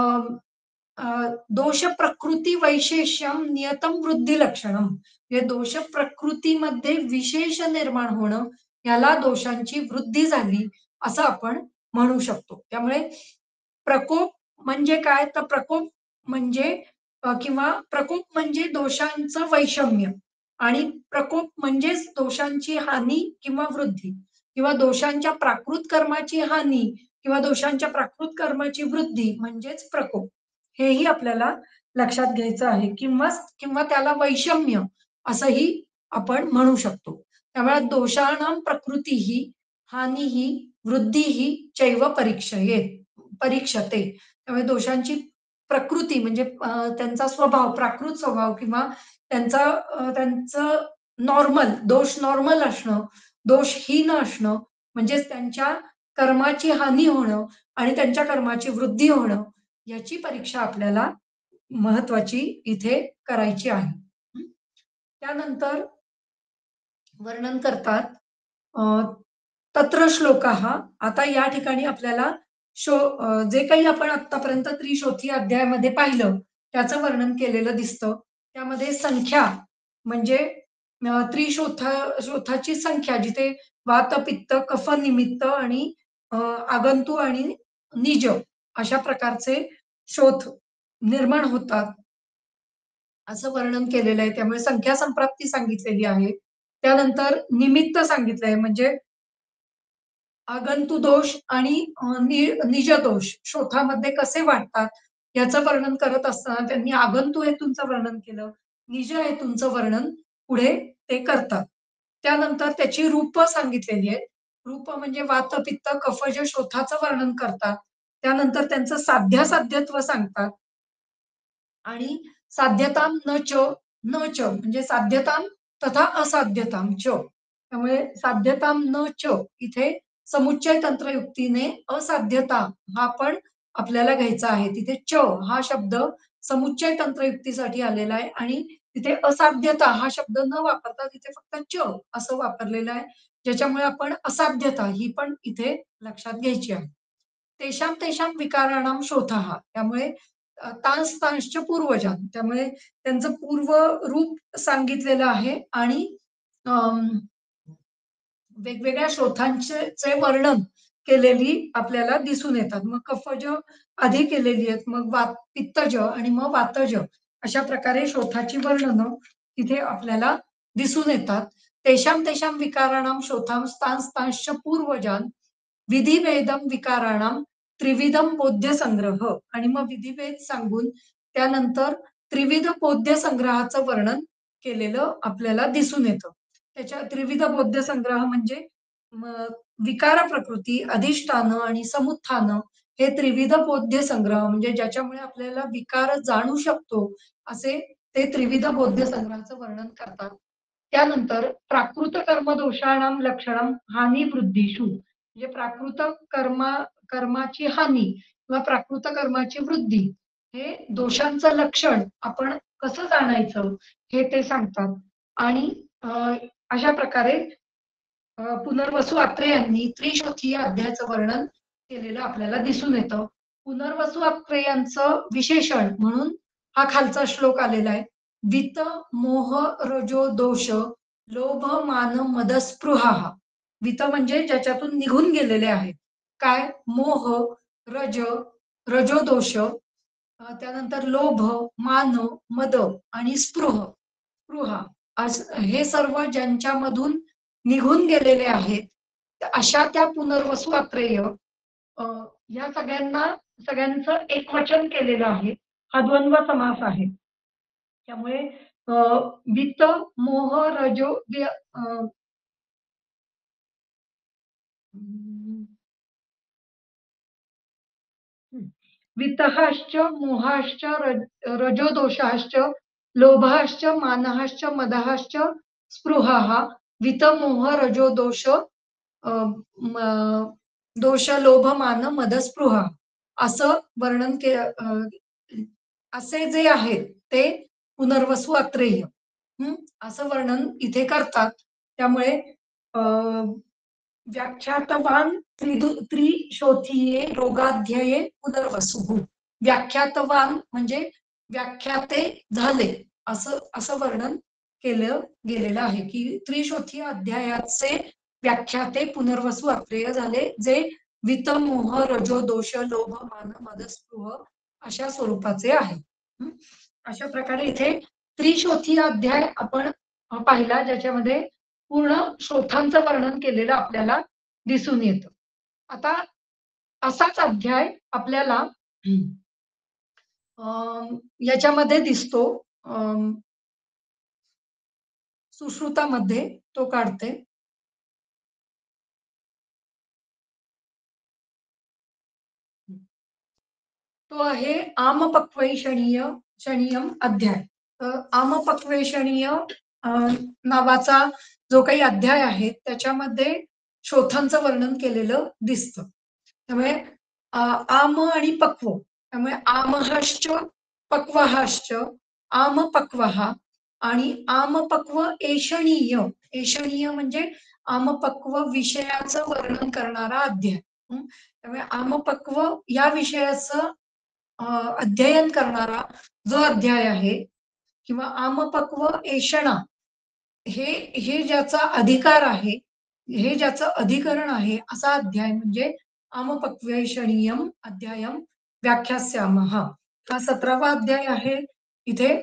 Speaker 1: दोष प्रकृती वैशेष्यम नियतम वृद्धी लक्षणम. हे दोष प्रकृतीमध्ये विशेष निर्माण होणं याला दोषांची वृद्धी झाली असं आपण म्हणू शकतो. त्यामुळे प्रकोप म्हणजे काय? तर प्रकोप म्हणजे किंवा प्रकोप म्हणजे दोषांचं वैषम्य आणि प्रकोप म्हणजेच दोषांची हानी किंवा वृद्धी किंवा दोषांच्या प्राकृत कर्माची हानी किंवा दोषांच्या प्राकृत कर्माची वृद्धी म्हणजेच प्रकोप. हेही आपल्याला लक्षात घ्यायचं आहे किंवा किंवा त्याला वैषम्य असंही आपण म्हणू शकतो. त्यामुळे दोषाणां प्रकृतीही, हानीही, वृद्धीही चैव परीक्षते. त्यामुळे दोषांची प्रकृती म्हणजे त्यांचा स्वभाव, प्राकृत स्वभाव किंवा त्यांचं दोष नॉर्मल असणं, दोषहीन असणं म्हणजेच त्यांच्या कर्माची हानी होणं आणि त्यांच्या कर्माची वृद्धी होणं याची परीक्षा आपल्याला महत्वाची इथे करायची आहे. त्यानंतर वर्णन करतात अ, तत्र श्लोकाः. आता या ठिकाणी आपल्याला जे काही आपण आत्तापर्यंत त्रिशोथी अध्यायामध्ये पाहिलं, त्याचं वर्णन केलेलं दिसतं. त्यामध्ये संख्या म्हणजे शोथाची संख्या जिथे वात, पित्त, कफ निमित्त आणि आगंतु आणि निज अशा प्रकारचे शोथ निर्माण होतात. असं वर्णन केलेलं आहे. त्यामुळे संख्या संप्राप्ती सांगितलेली आहे. त्यानंतर निमित्त सांगितलंय म्हणजे आगंतु दोष आणि निज दोष शोथामध्ये कसे वाटतात याचं वर्णन करत असताना त्यांनी आगंतु हेतूंचं वर्णन केलं, निज हेतूंचं वर्णन पुढे ते करतात. त्यानंतर त्याची रूप सांगितलेली आहेत. रूप म्हणजे वात, पित्त, कफज, शोथाचं वर्णन करतात. त्यानंतर त्यांचं साध्यासाध्यत्व सांगतात. आणि साध्यतां न च म्हणजे साध्यतां तथा असाध्यतां च. त्यामुळे साध्यतां न च इथे समुच्चय तंत्रयुक्तीने असाध्यता हा पण आपल्याला घ्यायचा आहे. तिथे च हा शब्द समुच्चय तंत्रयुक्तीसाठी आलेला आहे आणि तिथे असाध्यता हा शब्द न वापरता तिथे फक्त च असं वापरलेलं आहे. ज्याच्यामुळे आपण असाध्यता ही पण इथे लक्षात घ्यायची आहे. तेषां तेषां विकाराणां शोधः. त्यामुळे तांश्च पूर्वजान त्यामुळे त्यांचं पूर्व रूप सांगितलेलं आहे आणि अं, वेगवेगळ्या शोथांचे वर्णन केलेली आपल्याला दिसून येतात. मग कफज आधी केलेली आहेत, मग पित्तज आणि मग वातज अशा प्रकारे शोथाची वर्णनं तिथे आपल्याला दिसून येतात. तेषां तेषां विकाराणां शोथां तांश्च पूर्वजान विधिभेदम विकाराणाम त्रिविधम बोध्य संग्रह आणि मग विधिभेद सांगून त्यानंतर त्रिविध बोध्य संग्रहाचं वर्णन केलेलं आपल्याला दिसून येतं. त्याच्या त्रिविध बोध्य संग्रह म्हणजे विकार प्रकृती, अधिष्ठान आणि समुत्थान हे त्रिविध बोध्य संग्रह म्हणजे ज्याच्यामुळे आपल्याला विकार जाणू शकतो असे ते त्रिविध बोध्य संग्रहाचं वर्णन करतात. त्यानंतर प्राकृत कर्म दोषाणाम लक्षणम हानी वृद्धीषु म्हणजे प्राकृत कर्माची हानी किंवा प्राकृत कर्माची वृद्धी हे दोषांचं लक्षण आपण कसं जाणायचं हे ते सांगतात. आणि अशा प्रकारे पुनर्वसु अत्रे यांनी त्रिशोथी या अध्यायाचं वर्णन केलेलं आपल्याला दिसून येतं. पुनर्वसु अत्रे यांचं विशेषण म्हणून हा खालचा श्लोक आलेला आहे. वित्त, मोह, रजो, दोष, लोभ, मान, मद, स्पृहा. वित्त म्हणजे ज्याच्यातून निघून गेलेले आहेत. काय? मोह, रज, रजोदोष, त्यानंतर लोभ, मान, मद आणि स्पृहा हे सर्व ज्यांच्यामधून निघून गेलेले आहेत अशा त्या पुनर्वसु अत्रेय या सगळ्यांचं एकवचन केलेलं आहे. हा द्वंद्व समास आहे. त्यामुळे वित्त, मोह, रजो वितहाश्च मोहाश्च रजोदोषाश्च लोभाश्च मानहाश्च मदाश्च स्पृहाः वितमोह रजोदोष दोष लोभ मान मद स्पृहा असं वर्णन असे जे आहेत ते पुनर्वसु अत्रेय असं वर्णन इथे करतात. त्यामुळे व्याख्यातवान त्रिशोथीये रोगाध्यये पुनर्वसुः व्याख्यातवान म्हणजे व्याख्याते झाले असं असं वर्णन केलं गेलेलं आहे की त्रिशोथी अध्यायाचे व्याख्याते पुनर्वसु अत्रेय झाले जे वितमोह रजो दोष लोभ मान मद स्पृह अशा स्वरूपाचे आहे. अशा प्रकारे इथे त्रिशोथी अध्याय आपण पाहिला ज्याच्यामध्ये पूर्ण शोथांचं वर्णन केलेलं आपल्याला दिसून येतं. आता असाच अध्याय आपल्याला याच्यामध्ये दिसतो सुश्रुतामध्ये. तो काढते. तो आहे आमपक्वैषणीयम अध्याय. आमपक्वेषणीय नावाचा जो काही अध्याय आहे त्याच्यामध्ये शोथांचं वर्णन केलेलं दिसतं. त्यामुळे आम आणि पक्व, त्यामुळे आमहाश्च पक्वहाश्च आमपक्वः आणि आमपक्व एषणीय. एषणीय म्हणजे आमपक्व विषयाचं वर्णन करणारा अध्याय. त्यामुळे आमपक्व या विषयाचं अध्ययन करणारा जो अध्याय आहे किंवा आमपक्व एषणा हे ज्याचा अधिकार आहे, हे ज्याचं अधिकरण आहे असा अध्याय म्हणजे आमपक्वेषणीयम अध्यायम व्याख्यास्यामः. हा 17वा अध्याय आहे. इथे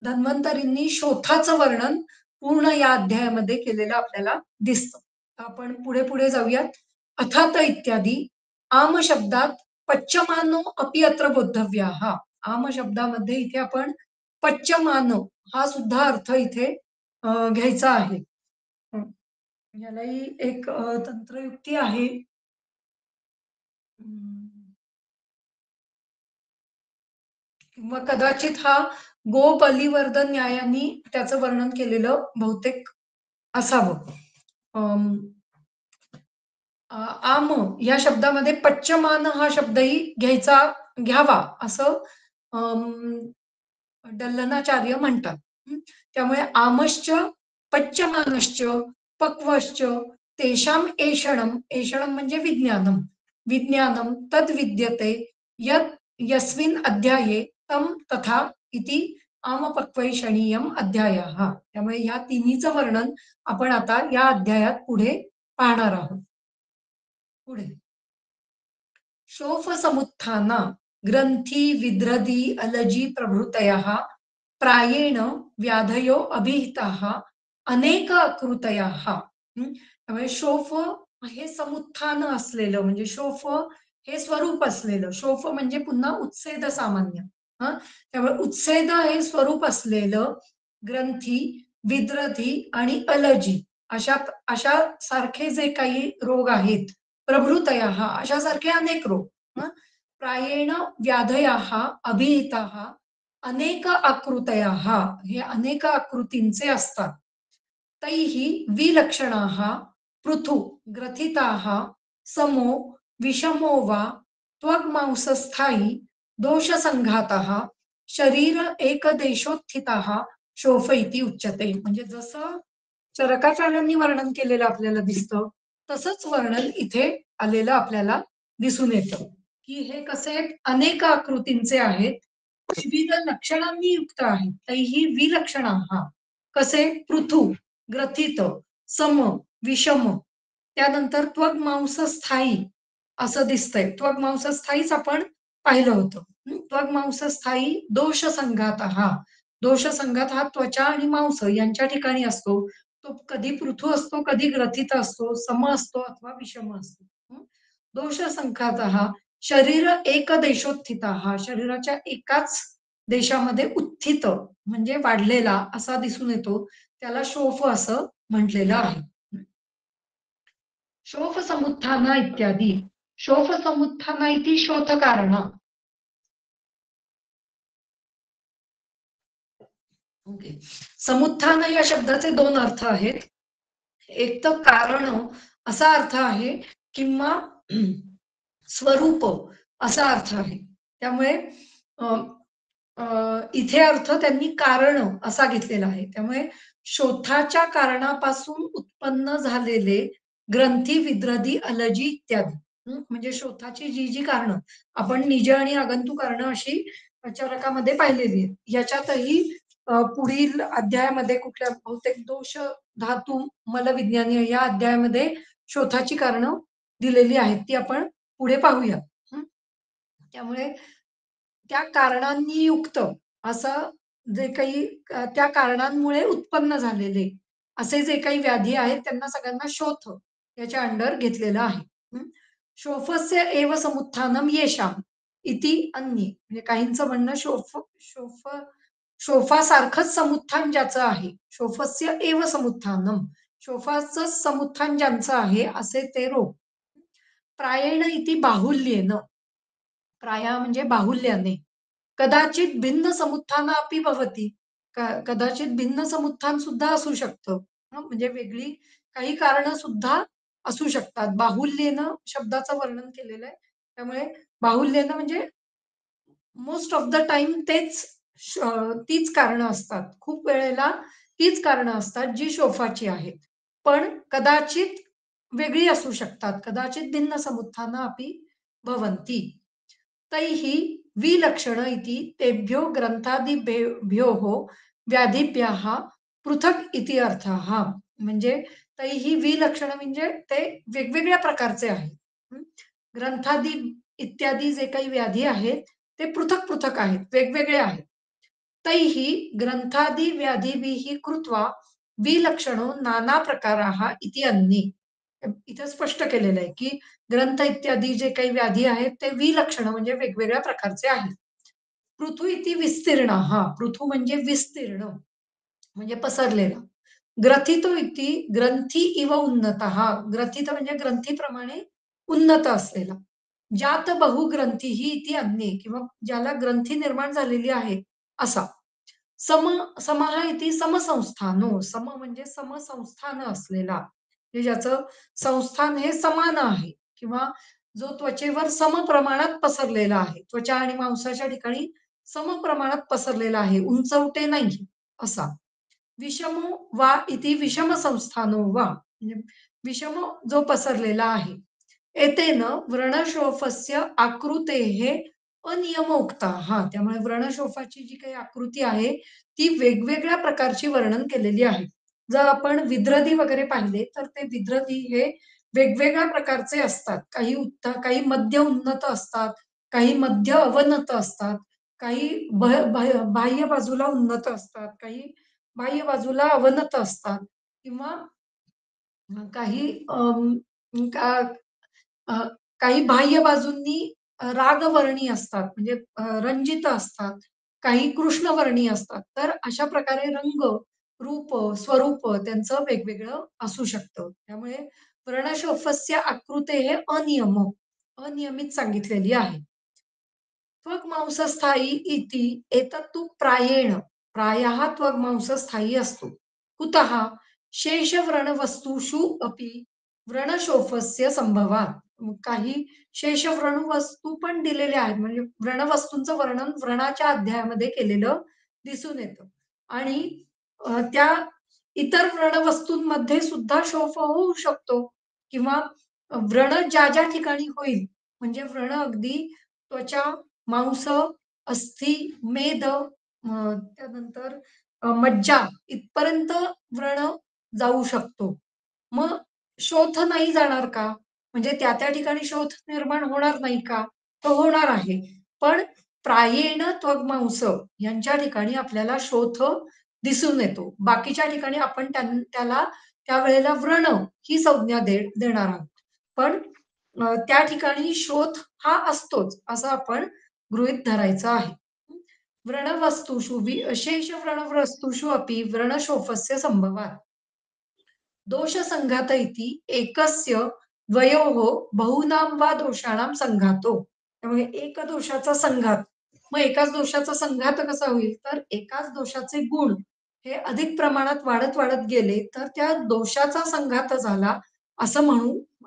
Speaker 1: धन्वंतरींनी शोथाचं वर्णन पूर्ण या अध्यायामध्ये केलेलं आपल्याला दिसतं. आपण पुढे पुढे जाऊयात. अथात इत्यादी आम शब्दात पच्यमानो अपि अत्र बोद्धव्याः. आम शब्दामध्ये इथे आपण पच्यमान हा सुद्धा अर्थ इथे घ्यायचा आहे. यालाही एक तंत्रयुक्ती आहे. किंवा कदाचित हा गो बलिवर्धन न्यायानी त्याचं वर्णन केलेलं बहुतेक असावं. आम या शब्दामध्ये पच्यमान हा शब्दही घ्यावा असं डल्लनाचार्य म्हणतात. त्यामुळे आमश्च पच्यमानश्च पक्वश्च तेषाम एषणम. एषणम म्हणजे विज्ञानम. विज्ञानम तद विद्यते यस्मिन् अध्याये तम तथा इति आमपक्वैषणीयम अध्यायः. त्यामुळे या तिन्हीचं वर्णन आपण आता या अध्यायात पुढे पाहणार आहोत. पुढे शोफ समुत्थाना ग्रंथी विद्रदी अलजी प्रभृतयः प्रायेण व्याधयो अभिहिताः अनेक अकृतयः. त्यामुळे शोफ हे समुत्थान असलेलं म्हणजे शोफ हे स्वरूप असलेलं. शोफ म्हणजे पुन्हा उत्सेद सामान्य. त्यामुळे उत्सेद हे स्वरूप असलेलं ग्रंथी विद्रधी आणि अलजी अशा सारखे जे काही रोग आहेत प्रभृतयः अशासारखे अनेक रोग. प्रायेण व्याधयाः अभिहिताः अनेक आकृतयाः हे अनेक आकृतींचे असतात. तैः विलक्षणाः पृथु ग्रथिताः समो विषमो वा त्वग्मांसस्थायी दोषसंघातः शरीर एकदेशोत्थितः शोफ इति उच्यते. म्हणजे जसं चरकाचार्यांनी वर्णन केलेलं आपल्याला दिसतं तसंच वर्णन इथे आलेलं आपल्याला दिसून येतं की हे कसे अनेक आकृतींचे आहेत, विविध लक्षणांनी युक्त आहेत. तैही विलक्षणाः कसे पृथु ग्रथित सम विषम त्यानंतर त्वग्मांसस्थायी असं दिसतंय. त्वग्मांसस्थायीच आपण पाहिलं होतं. त्वग्मांसस्थायी दोषसंघातः. दोषसंघात हा त्वचा आणि मांस यांच्या ठिकाणी असतो. तो कधी पृथू असतो, कधी ग्रथित असतो, सम असतो अथवा विषम असतो. दोषसंघातः शरीर एक देशोत्थितः शरीराच्या एकाच देशामध्ये उत्थित म्हणजे वाढलेला असा दिसून येतो. त्याला शोफ असं म्हटलेलं आहे. शोफ समुत्थान इत्यादी. शोफ समुत्थान इति शोथ कारण. ओके. समुत्थान या शब्दाचे दोन अर्थ आहेत. एक तर कारण असा अर्थ आहे किंवा स्वरूप असा अर्थ आहे. त्यामुळे इथे अर्थ त्यांनी कारण असा घेतलेला आहे. त्यामुळे शोथाच्या कारणापासून उत्पन्न झालेले ग्रंथी, विद्रधी, अलजी इत्यादी. म्हणजे शोथाची जी कारणं आपण निज आणि आगंतुक कारणं अशी चरकामध्ये पाहिलेली आहेत. याच्यातही पुढील अध्यायामध्ये कुठल्या बहुतेक दोष धातू मलविज्ञानी या अध्यायामध्ये शोथाची कारणं दिलेली आहेत. ती आपण पुढे पाहूया. त्यामुळे त्या कारणांनी युक्त असं जे काही त्या कारणांमुळे उत्पन्न झालेले असे जे काही व्याधी आहेत त्यांना सगळ्यांना शोथ याच्या अंडर घेतलेलं आहे. शोफस्य एव समुत्थानम येषाम इति अन्ये. म्हणजे काहींचं म्हणणं शोफासारखंच समुत्थान ज्याचं आहे, शोफस्य एव समुत्थानम, शोफाचं समुत्थान ज्यांचं आहे असे ते रोग. प्रायेण इति बाहुल्येन, प्राया म्हणजे बाहुल्याने, कदाचित भिन्न समुत्थान अपि भवति. कदाचित भिन्न समुत्थान सुद्धा असू शकतं. म्हणजे वेगळी काही कारणं सुद्धा असू शकतात. बाहुल्येनं शब्दाचं वर्णन केलेलं आहे. त्यामुळे बाहुल्येनं म्हणजे मोस्ट ऑफ द टाईम तीच कारणं असतात. खूप वेळेला तीच कारणं असतात जी शोफाची आहेत. पण कदाचित वेगळी असू शकतात. कदाचित भिन्न समुत्थानं अपि भवन्ति. तैः विलक्षण इति तेभ्यो ग्रंथादिभ्योः व्याधिभ्यः पृथक् इति अर्थः. म्हणजे तैः विलक्षण म्हणजे ते वेगवेगळ्या प्रकारचे आहेत. ग्रंथादी इत्यादी जे काही व्याधी आहेत ते पृथक पृथक आहेत, वेगवेगळे आहेत. तैः ग्रंथादी व्याधिभिः कृत्वा विलक्षणो नाना प्रकाराः इति अन्ये. इथं स्पष्ट केलेलं आहे की ग्रंथ इत्यादी जे काही व्याधी आहेत ते विलक्षण म्हणजे वेगवेगळ्या प्रकारचे आहेत. पृथु इति विस्तीर्ण. पृथु म्हणजे विस्तीर्ण म्हणजे पसरलेला. ग्रथितो इति ग्रंथी इव उन्नतः. ग्रथित म्हणजे ग्रंथीप्रमाणे उन्नत असलेला. जात बहुग्रंथीही इति अन्ये किंवा ज्याला ग्रंथी निर्माण झालेली आहे असा. समः इति समसंस्थानो. सम म्हणजे समसंस्थान असलेला. म्हणजे ज्याचं संस्थान हे समान आहे किंवा जो त्वचेवर समप्रमाणात पसरलेला आहे. त्वचा आणि मांसाच्या ठिकाणी समप्रमाणात पसरलेला आहे. उंचवटे नाही असा. विषमो वा इति विषम संस्थानो वा. म्हणजे विषम जो पसरलेला आहे. एतेन व्रणशोफस्य आकृतेः अनियम उक्ताः. त्यामुळे व्रणशोफाची जी काही आकृती आहे ती वेगवेगळ्या प्रकारची वर्णन केलेली आहे. जर आपण विद्रधी वगैरे पाहिले तर ते विद्रधी हे वेगवेगळ्या प्रकारचे असतात. काही मध्य उन्नत असतात, काही मध्य अवनत असतात, काही बाह्य बाजूला उन्नत असतात, काही बाह्य बाजूला अवनत असतात किंवा काही अ, काही बाह्य बाजूंनी रागवर्णी असतात म्हणजे रंजित असतात, काही कृष्णवर्णी असतात. तर अशा प्रकारे रंग, रूप, स्वरूप त्यांचं वेगवेगळं असू शकतं. त्यामुळे व्रणशोफस्य आकृतेः अनियमित सांगितलेली आहे. त्वग्मांसस्थायी इति एतत्तु प्रायेण. प्रायः त्वग्मांस स्थायी असतो. कुतः? शेषव्रणवस्तुषु अपि व्रणशोफस्य संभवात. काही शेषव्रणवस्तू पण दिलेल्या आहेत. म्हणजे व्रणवस्तूंचं वर्णन व्रणाच्या अध्यायामध्ये केलेलं दिसून येतं. आणि त्या इतर व्रणवस्तूंमध्ये सुद्धा शोफ होऊ शकतो किंवा व्रण ज्या ठिकाणी होईल म्हणजे व्रण अगदी त्वचा, मांस, अस्थी, मेद त्यानंतर मज्जा इथपर्यंत व्रण जाऊ शकतो. मग शोथ नाही जाणार का? म्हणजे त्या ठिकाणी शोथ निर्माण होणार नाही का? तो होणार आहे. पण प्रायेण त्वग्मांस यांच्या ठिकाणी आपल्याला शोथ दिसून येतो. बाकीच्या ठिकाणी आपण त्याला त्यावेळेला व्रण ही संज्ञा देणार आहोत. पण त्या ठिकाणी शोथ हा असतोच असं आपण गृहीत धरायचं आहे. व्रणवस्तुषु शेष व्रणवस्तुषु अपि व्रणशोफस्य संभवात. दोषसंघात इति एकस्य द्वयोः बहूनां वा दोषाणां संघातो. त्यामुळे एक दोषाचा संघात. मग एकाच दोषाचा संघात कसा होईल? तर एकाच दोषाचे गुण हे अधिक प्रमाणात वाढत गेले, तर त्या दोषाचा संघात झाला असं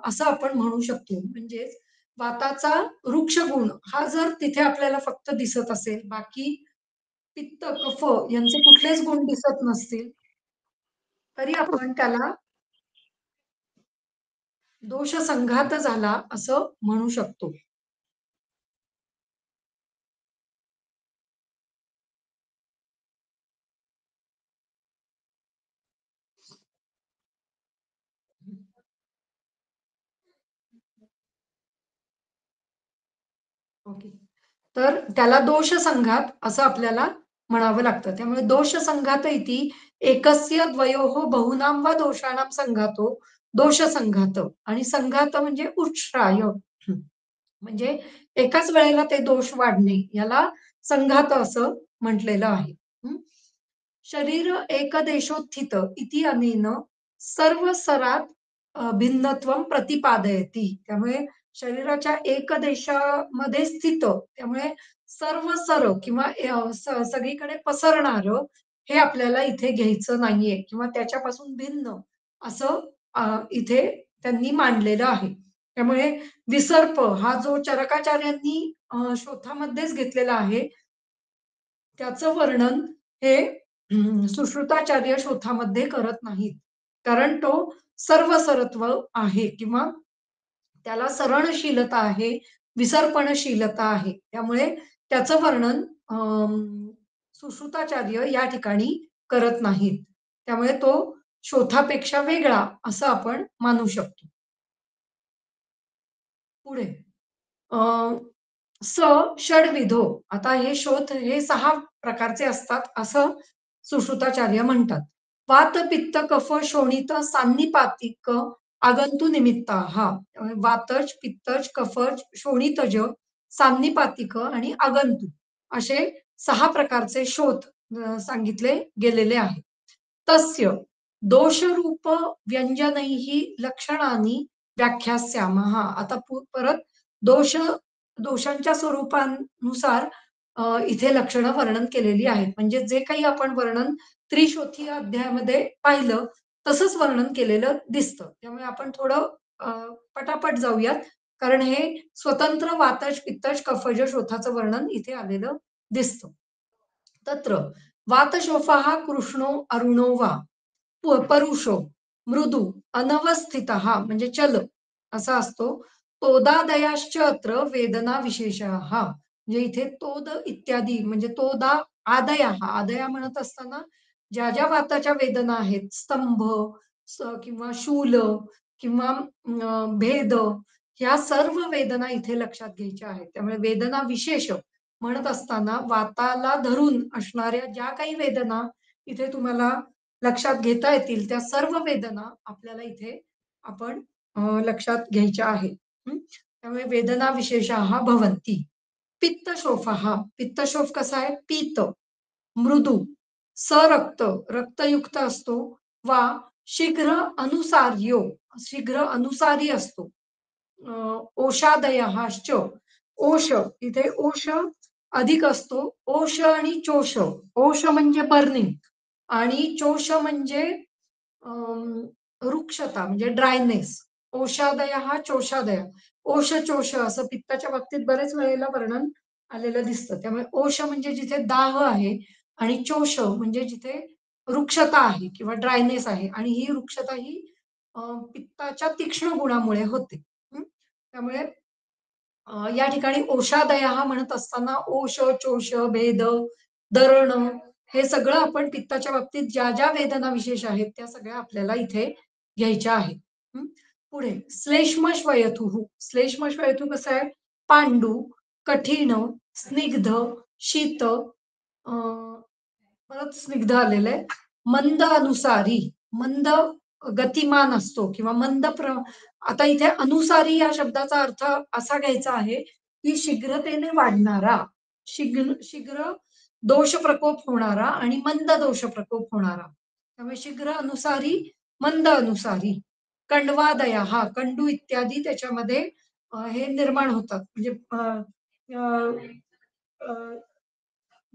Speaker 1: असं आपण म्हणू शकतो. म्हणजेच वाताचा वृक्ष गुण हा जर तिथे आपल्याला फक्त दिसत असेल, बाकी पित्त, कफ यांचे कुठलेच गुण दिसत नसतील, तरी आपण त्याला दोष संघात झाला असं म्हणू शकतो. ओके. तर त्याला दोष संघात असं आपल्याला म्हणावं लागतं. त्यामुळे दोष संघात इति एकस्य द्वयोः बहुनां वा दोषाणां संघातो दोष संघात आणि संघात म्हणजे उच्छ्राय. म्हणजे एकाच वेळेला ते दोष वाढणे याला संघात असं म्हटलेलं आहे. हं. शरीर एकदेशोत्थित इति अनेन सर्व सरात भिन्नत्वं प्रतिपादयति. त्यामुळे शरीराच्या एक देशामध्ये स्थित त्यामुळे सर्व सर किंवा सगळीकडे पसरणारं हे आपल्याला इथे घ्यायचं नाहीये किंवा त्याच्यापासून भिन्न असं इथे त्यांनी मांडलेलं आहे. त्यामुळे विसर्प हा जो चरकाचार्यांनी शोधामध्येच घेतलेला आहे, त्याचं वर्णन हे सुश्रुताचार्य शोधामध्ये करत नाहीत. कारण तो सर्वसरत्व आहे किंवा त्याला सरणशीलता आहे, विसर्पणशीलता आहे. त्यामुळे त्याचं वर्णन सुश्रुताचार्य या ठिकाणी करत नाहीत. त्यामुळे तो शोथापेक्षा वेगळा असं आपण मानू शकतो. पुढे अ, स षड्विधो. आता हे शोथ हे 6 प्रकारचे असतात असं सुश्रुताचार्य म्हणतात. वात, पित्त, कफ, शोणित, सान्निपातिक, आगंतु निमित्ताः. वातज, पित्तज, कफज, शोणितज, सान्निपातिक आणि आगंतु असे 6 प्रकारचे शोथ सांगितले गेलेले आहेत. तस्य दोषरूप व्यंजनैः लक्षणानि व्याख्यास्यामः. आता परत दोष दोषांच्या स्वरूपानुसार इथे लक्षणं वर्णन केलेली आहेत. म्हणजे जे काही आपण वर्णन त्रिशोथी अध्यायामध्ये पाहिलं, तसंच वर्णन केलेलं दिसतं. त्यामुळे आपण थोडं अ, पटापट जाऊयात. कारण हे स्वतंत्र वातज, पित्तज, कफज, शोथाचं वर्णन इथे आलेलं दिसतं. तत्र वातशोफः कृष्णो अरुणो वा परुषो, मृदू, अनवस्थितः म्हणजे चल असा असतो. तोदादयाश्च अत्र वेदना विशेषः. म्हणजे इथे तोद इत्यादी म्हणजे तोदा आदयः, आदया म्हणत असताना ज्या वाताच्या वेदना आहेत, स्तंभ किंवा शूल किंवा भेद ह्या सर्व वेदना इथे लक्षात घ्यायच्या आहेत. त्यामुळे वेदना विशेष म्हणत असताना वाताला धरून असणाऱ्या ज्या काही वेदना इथे तुम्हाला लक्षात घेता येतील त्या सर्व वेदना आपल्याला इथे आपण लक्षात घ्यायच्या आहेत. त्यामुळे वेदना विशेषाः भवन्ति. पित्तशोफः, पित्तशोफ कसा आहे? पीत, मृदू, सरक्त, रक्तयुक्त असतो वा शीघ्र अनुसार्यो, शीघ्र अनुसारी असतो. अ, ओषादयःश्च, ओष इथे ओष अधिक असतो. ओष आणि चोष. ओष म्हणजे बर्निंग आणि चोष म्हणजे रुक्षता म्हणजे ड्रायनेस. ओषादयः, चोषादय. ओष, चोष असं पित्ताच्या बाबतीत बरेच वेळेला वर्णन आलेलं दिसतं. त्यामुळे ओष म्हणजे जिथे दाह आहे आणि चोष म्हणजे जिथे रुक्षता आहे किंवा ड्रायनेस आहे आणि ही रुक्षता ही अ, पित्ताच्या तीक्ष्ण गुणामुळे होते. त्यामुळे या ठिकाणी ओषादयः म्हणत असताना ओष, चोष, भेद, दरण हे सगळं आपण पित्ताच्या बाबतीत ज्या वेदना विशेष आहेत, त्या सगळ्या आपल्याला इथे घ्यायच्या आहेत. हं. पुढे श्लेष्मश्वयथुः. श्लेष्मश्वयथू कसं आहे? पांडू, कठीण, स्निग्ध, शीत, परत स्निग्ध आलेलं आहे. मंद अनुसारी, मंद गतिमान असतो किंवा आता इथे अनुसारी या शब्दाचा अर्थ असा घ्यायचा आहे, की शीघ्रतेने वाढणारा, शीघ्र दोष प्रकोप होणारा आणि मंद दोष प्रकोप होणारा. त्यामुळे शीघ्र अनुसारी, मंद अनुसारी. कंडवादया हा कंडू इत्यादी त्याच्यामध्ये हे निर्माण होतात. म्हणजे अ, अ,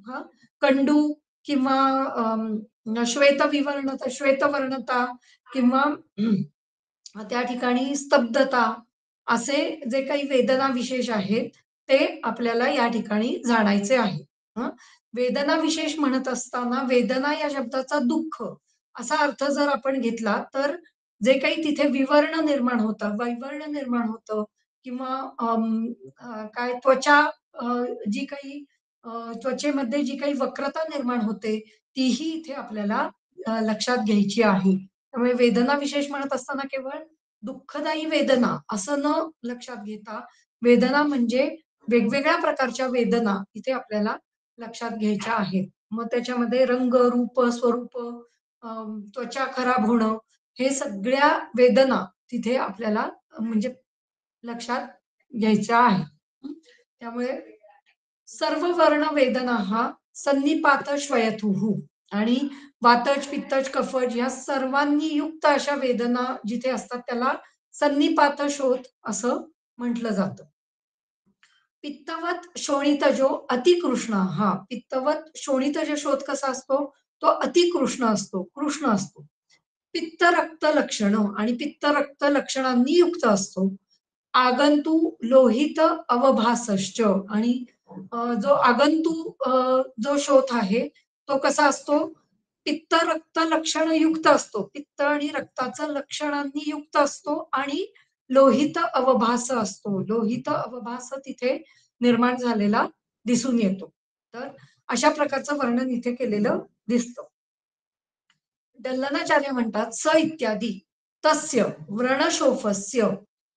Speaker 1: हां, कंडू किंवा श्वेतवर्णता किंवा त्या ठिकाणी स्तब्धता असे जे काही वेदना विशेष आहेत, ते आपल्याला या ठिकाणी जाणायचे आहे. हं. वेदना विशेष म्हणत असताना वेदना या शब्दाचा दुःख असा अर्थ जर आपण घेतला, तर जे काही तिथे विवर्ण निर्माण होतं, वैवर्ण निर्माण होतं किंवा काय त्वचा अ, जी काही त्वचेमध्ये जी काही वक्रता निर्माण होते, तीही इथे आपल्याला लक्षात घ्यायची आहे. त्यामुळे वेदना विशेष म्हणत असताना केवळ दुःखदायी वेदना असं न लक्षात घेता, वेदना म्हणजे वेगवेगळ्या प्रकारच्या वेदना इथे आपल्याला लक्षात घ्यायच्या आहेत. मग त्याच्यामध्ये रंग, रूप, स्वरूप, त्वचा खराब होणं, हे सगळ्या वेदना तिथे आपल्याला म्हणजे लक्षात घ्यायच्या आहेत. हं. त्यामुळे सर्व वर्ण वेदनाः सन्निपात श्वयथुः आणि वातज, पित्तज, कफज या सर्वांनी युक्त अशा वेदना जिथे असतात त्याला सन्निपात शोथ असं म्हटलं जातं. पित्तवत शोणितजो अतिकृष्ण हां, पित्तवत शोणितज शोथ कसा असतो? तो अतिकृष्ण असतो, कृष्ण असतो. पित्त रक्त लक्षणं आणि पित्त रक्त लक्षणांनी युक्त असतो. आगंतु लोहित अवभासश्च आणि जो आगंतु जो शोथ आहे, तो कसा असतो? पित्त रक्त लक्षणयुक्त असतो. पित्त आणि रक्ताचं लक्षणांनी युक्त असतो आणि लोहित अवभास असतो. लोहित अवभास तिथे निर्माण झालेला दिसून येतो. तर अशा प्रकारचं वर्णन इथे केलेलं दिसतं. दल्लनाचार्य म्हणतात, "स इत्यादी तस्य व्रणशोफस्य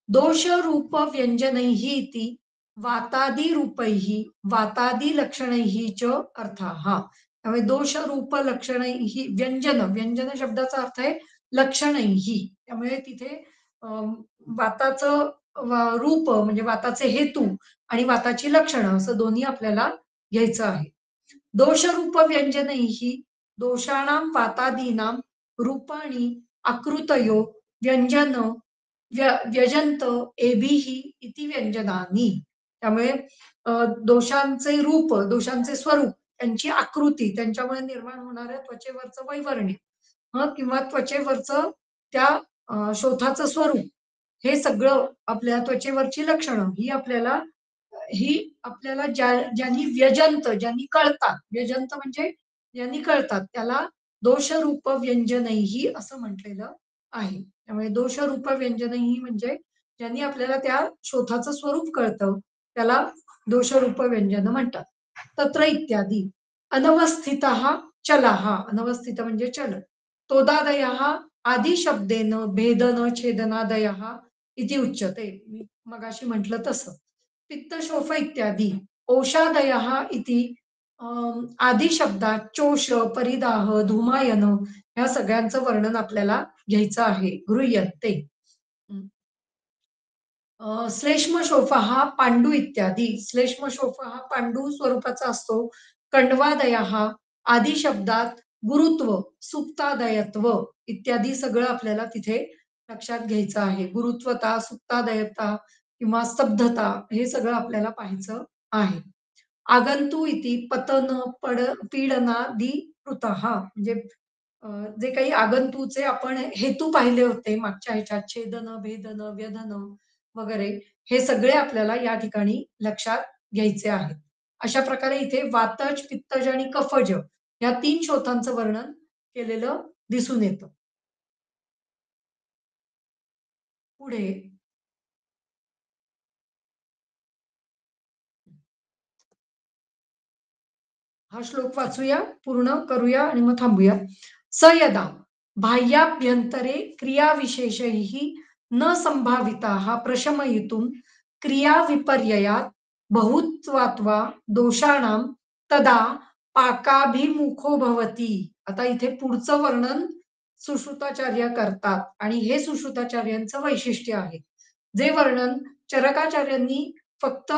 Speaker 1: दोषरूप व्यंजनैः इति वातादिरूपैः वातादिलक्षणैः च अर्थाः." त्यामुळे दोषरूप लक्षणैः व्यंजन शब्दाचा अर्थ आहे लक्षणैः. त्यामुळे तिथे अ, वाताचं रूप म्हणजे वाताचे हेतू आणि वाताची लक्षणं असं दोन्ही आपल्याला घ्यायचं आहे. दोषरूप व्यंजनैः दोषाणां वातादीनां रूपाणि आकृतयो व्यंजन व्यजंत एभिः इति व्यंजनानि. त्यामुळे दोषांचे रूप, दोषांचे स्वरूप, त्यांची आकृती, त्यांच्यामुळे निर्माण होणाऱ्या त्वचेवरचं वैवर्ण्य किंवा त्वचेवरचं त्या शोथाचं स्वरूप, हे सगळं आपल्या त्वचेवरची लक्षणं ही आपल्याला ज्यांनी व्यजंत, ज्यांनी कळतात, व्यजंत म्हणजे ज्यांनी कळतात, त्याला दोषरूप व्यंजनैः असं म्हटलेलं आहे. त्यामुळे दोषरूप व्यंजनैः म्हणजे ज्यांनी आपल्याला त्या शोथाचं स्वरूप कळतं, त्याला दोषरूप व्यंजन म्हणतात. तत्र इत्यादी अनवस्थितः चलः, अनवस्थित म्हणजे चल. तोदादयः आदिशब्देन भेदन छेदनादयः इति उच्यते. मी मगाशी म्हटलं तसं. पित्तशोफ इत्यादी औषादयः इति आदी शब्दात चोष, परिदाह, धूमायन ह्या सगळ्यांचं वर्णन आपल्याला घ्यायचं आहे. गृह्यते. श्लेष्मशोफ हा पांडू इत्यादी. श्लेष्मशोफ हा पांडू स्वरूपाचा असतो. कंडवादया हा आदी शब्दात गुरुत्व, सुप्तादयत्व इत्यादी सगळं आपल्याला तिथे लक्षात घ्यायचं आहे. गुरुत्वता, सुप्तादयता किंवा स्तब्धता हे सगळं आपल्याला पाहायचं आहे. आगंतु इति पतन, पीडनादि कृतः म्हणजे अ, जे काही आगंतूचे आपण हेतू पाहिले होते मागच्या ह्याच्यात छेदन, भेदन, व्यधन वगैरे हे सगळे आपल्याला या ठिकाणी लक्षात घ्यायचे आहेत. अशा प्रकारे इथे वातज, पित्तज आणि कफज या 3 शोथांचं वर्णन केलेलं दिसून येतं. पुढे हा श्लोक वाचूया, पूर्ण करूया आणि मग थांबूया. स यदा बाह्याभ्यंतरे क्रियाविशेषैः न संभाविताः प्रशमयितुं क्रियाविपर्ययात् बहुत्वात्वा दोषाणां तदा पाकाभिमुखो भवति. आता इथे पुढचं वर्णन सुश्रुताचार्य करतात आणि हे सुश्रुताचार्यांचं वैशिष्ट्य आहे. जे वर्णन चरकाचार्यांनी फक्त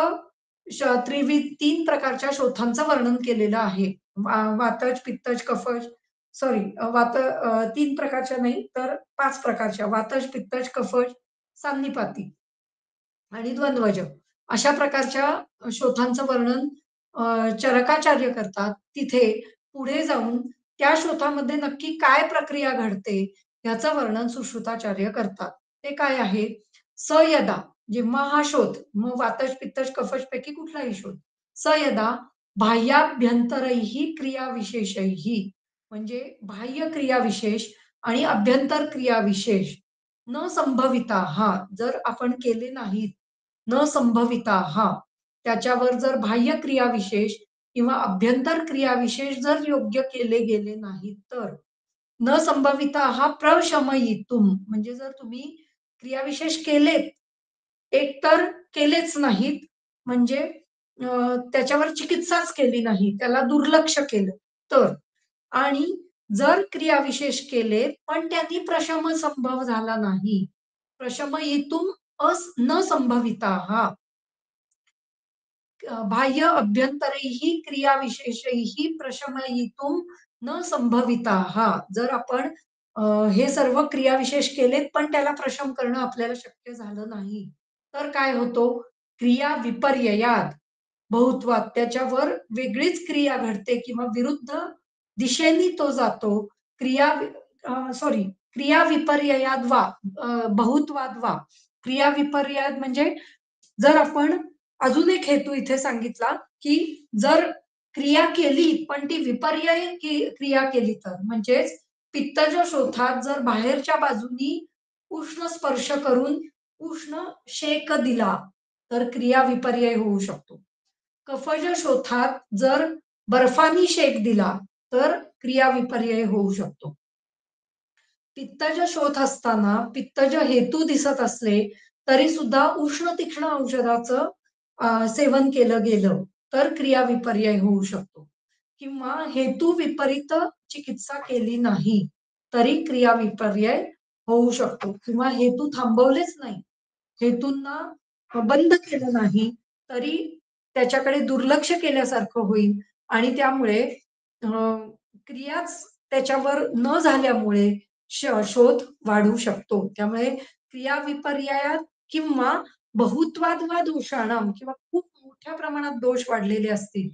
Speaker 1: 3 प्रकारच्या शोथांचं वर्णन केलेलं आहे. वातज, पित्तज, कफज सॉरी तीन प्रकारच्या नाही तर पाच प्रकारच्या वातज, पित्तज, कफज, संनिपाती आणि द्वंद्वज अशा प्रकारच्या शोथांचं वर्णन चरकाचार्य करतात. तिथे पुढे जाऊन त्या शोथामध्ये नक्की काय प्रक्रिया घडते याचं वर्णन सुश्रुताचार्य करतात. ते काय आहे? सयदा जेव्हा हा शोथ मग वातज, पित्तज, कफज पैकी कुठलाही शोथ. सयदा बाह्याभ्यंतरैः क्रियाविशेषैः म्हणजे बाह्य क्रियाविशेष आणि अभ्यंतर क्रियाविशेष न संभविताः जर आपण केले नाहीत, न संभविताः त्याच्यावर जर बाह्य क्रियाविशेष किंवा अभ्यंतर क्रियाविशेष जर योग्य केले गेले नाहीत तर न संभविताः प्रशमयितुम म्हणजे जर तुम्ही क्रियाविशेष केलेत, एकतर केलेच नाहीत म्हणजे त्याच्यावर चिकित्साच केली नाही, त्याला दुर्लक्ष केलं तर आणि जर क्रियाविशेष केलेत, पण त्यांनी प्रशम संभव झाला नाही. प्रशमयितुम न संभविताः बाह्य अभ्यंतरैः क्रियाविशेषैः प्रशमयितुं न संभविताः जर आपण हे सर्व क्रियाविशेष केलेत, पण त्याला प्रशम करणं आपल्याला शक्य झालं नाही, तर काय होतो? क्रिया विपर्ययात बहुत्वात त्याच्यावर वेगळीच क्रिया घडते किंवा विरुद्ध दिशेने तो जातो. सॉरी क्रिया विपर्ययाद वा बहुत्वाद वा. क्रिया विपर्ययात म्हणजे जर आपण अजून एक हेतू इथे सांगितला, की जर क्रिया केली, पण ती विपर्यय क्रिया केली तर. म्हणजेच पित्तज शोथात जर बाहेरच्या बाजूनी उष्ण स्पर्श करून उष्ण शेक दिला, तर क्रिया विपर्यय होऊ शकतो. कफज शोथात जर बर्फानी शेक दिला, तर क्रिया विपर्यय होऊ शकतो. पित्तज शोथ असताना पित्तज हेतू दिसत असले, तरी सुद्धा उष्ण तीक्ष्ण औषधाचं सेवन केलं गेलं, तर क्रिया विपर्यय होऊ शकतो. किंवा हेतू विपरीत चिकित्सा केली नाही, तरी क्रिया विपर्यय होऊ शकतो. किंवा हेतू थांबवलेच नाही, हेतूंना बंद केलं नाही, तरी त्याच्याकडे दुर्लक्ष केल्यासारखं होईल आणि त्यामुळे क्रियाच त्याच्यावर न झाल्यामुळे शोथ वाढू शकतो. त्यामुळे क्रिया विपर्ययात किंवा बहुत्वाद वा दोषाणाम किंवा खूप मोठ्या प्रमाणात दोष वाढलेले असतील,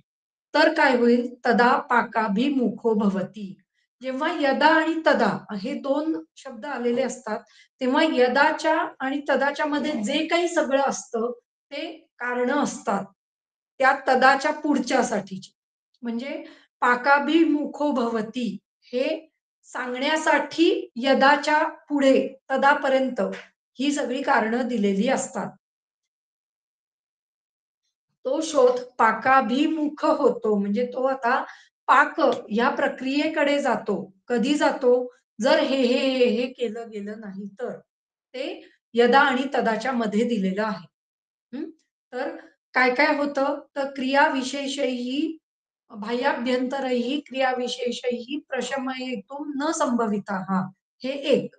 Speaker 1: तर काय होईल? तदा पाकाभिमुखो भवती. जेव्हा यदा आणि तदा हे दोन शब्द आलेले असतात, तेव्हा यदाच्या आणि तदाच्या मध्ये जे काही सगळं असतं, ते कारणं असतात. त्या तदाच्या पुढच्यासाठीची. म्हणजे पाकाभिमुखो भवती हे सांगण्यासाठी यदाच्या पुढे तदापर्यंत ही सगळी कारणं दिलेली असतात. तो शोध पाकाभिमुख होतो म्हणजे तो आता पाक या प्रक्रियेकडे जातो. कधी जातो? जर हे केलं गेलं नाही तर. ते यदा आणि तदाच्या मध्ये दिलेलं आहे. हं. तर काय-काय होतं? तर क्रियाविशेषैः बाह्याभ्यंतरैः क्रियाविशेषैः प्रशमयितुं न संभविताः हे एक.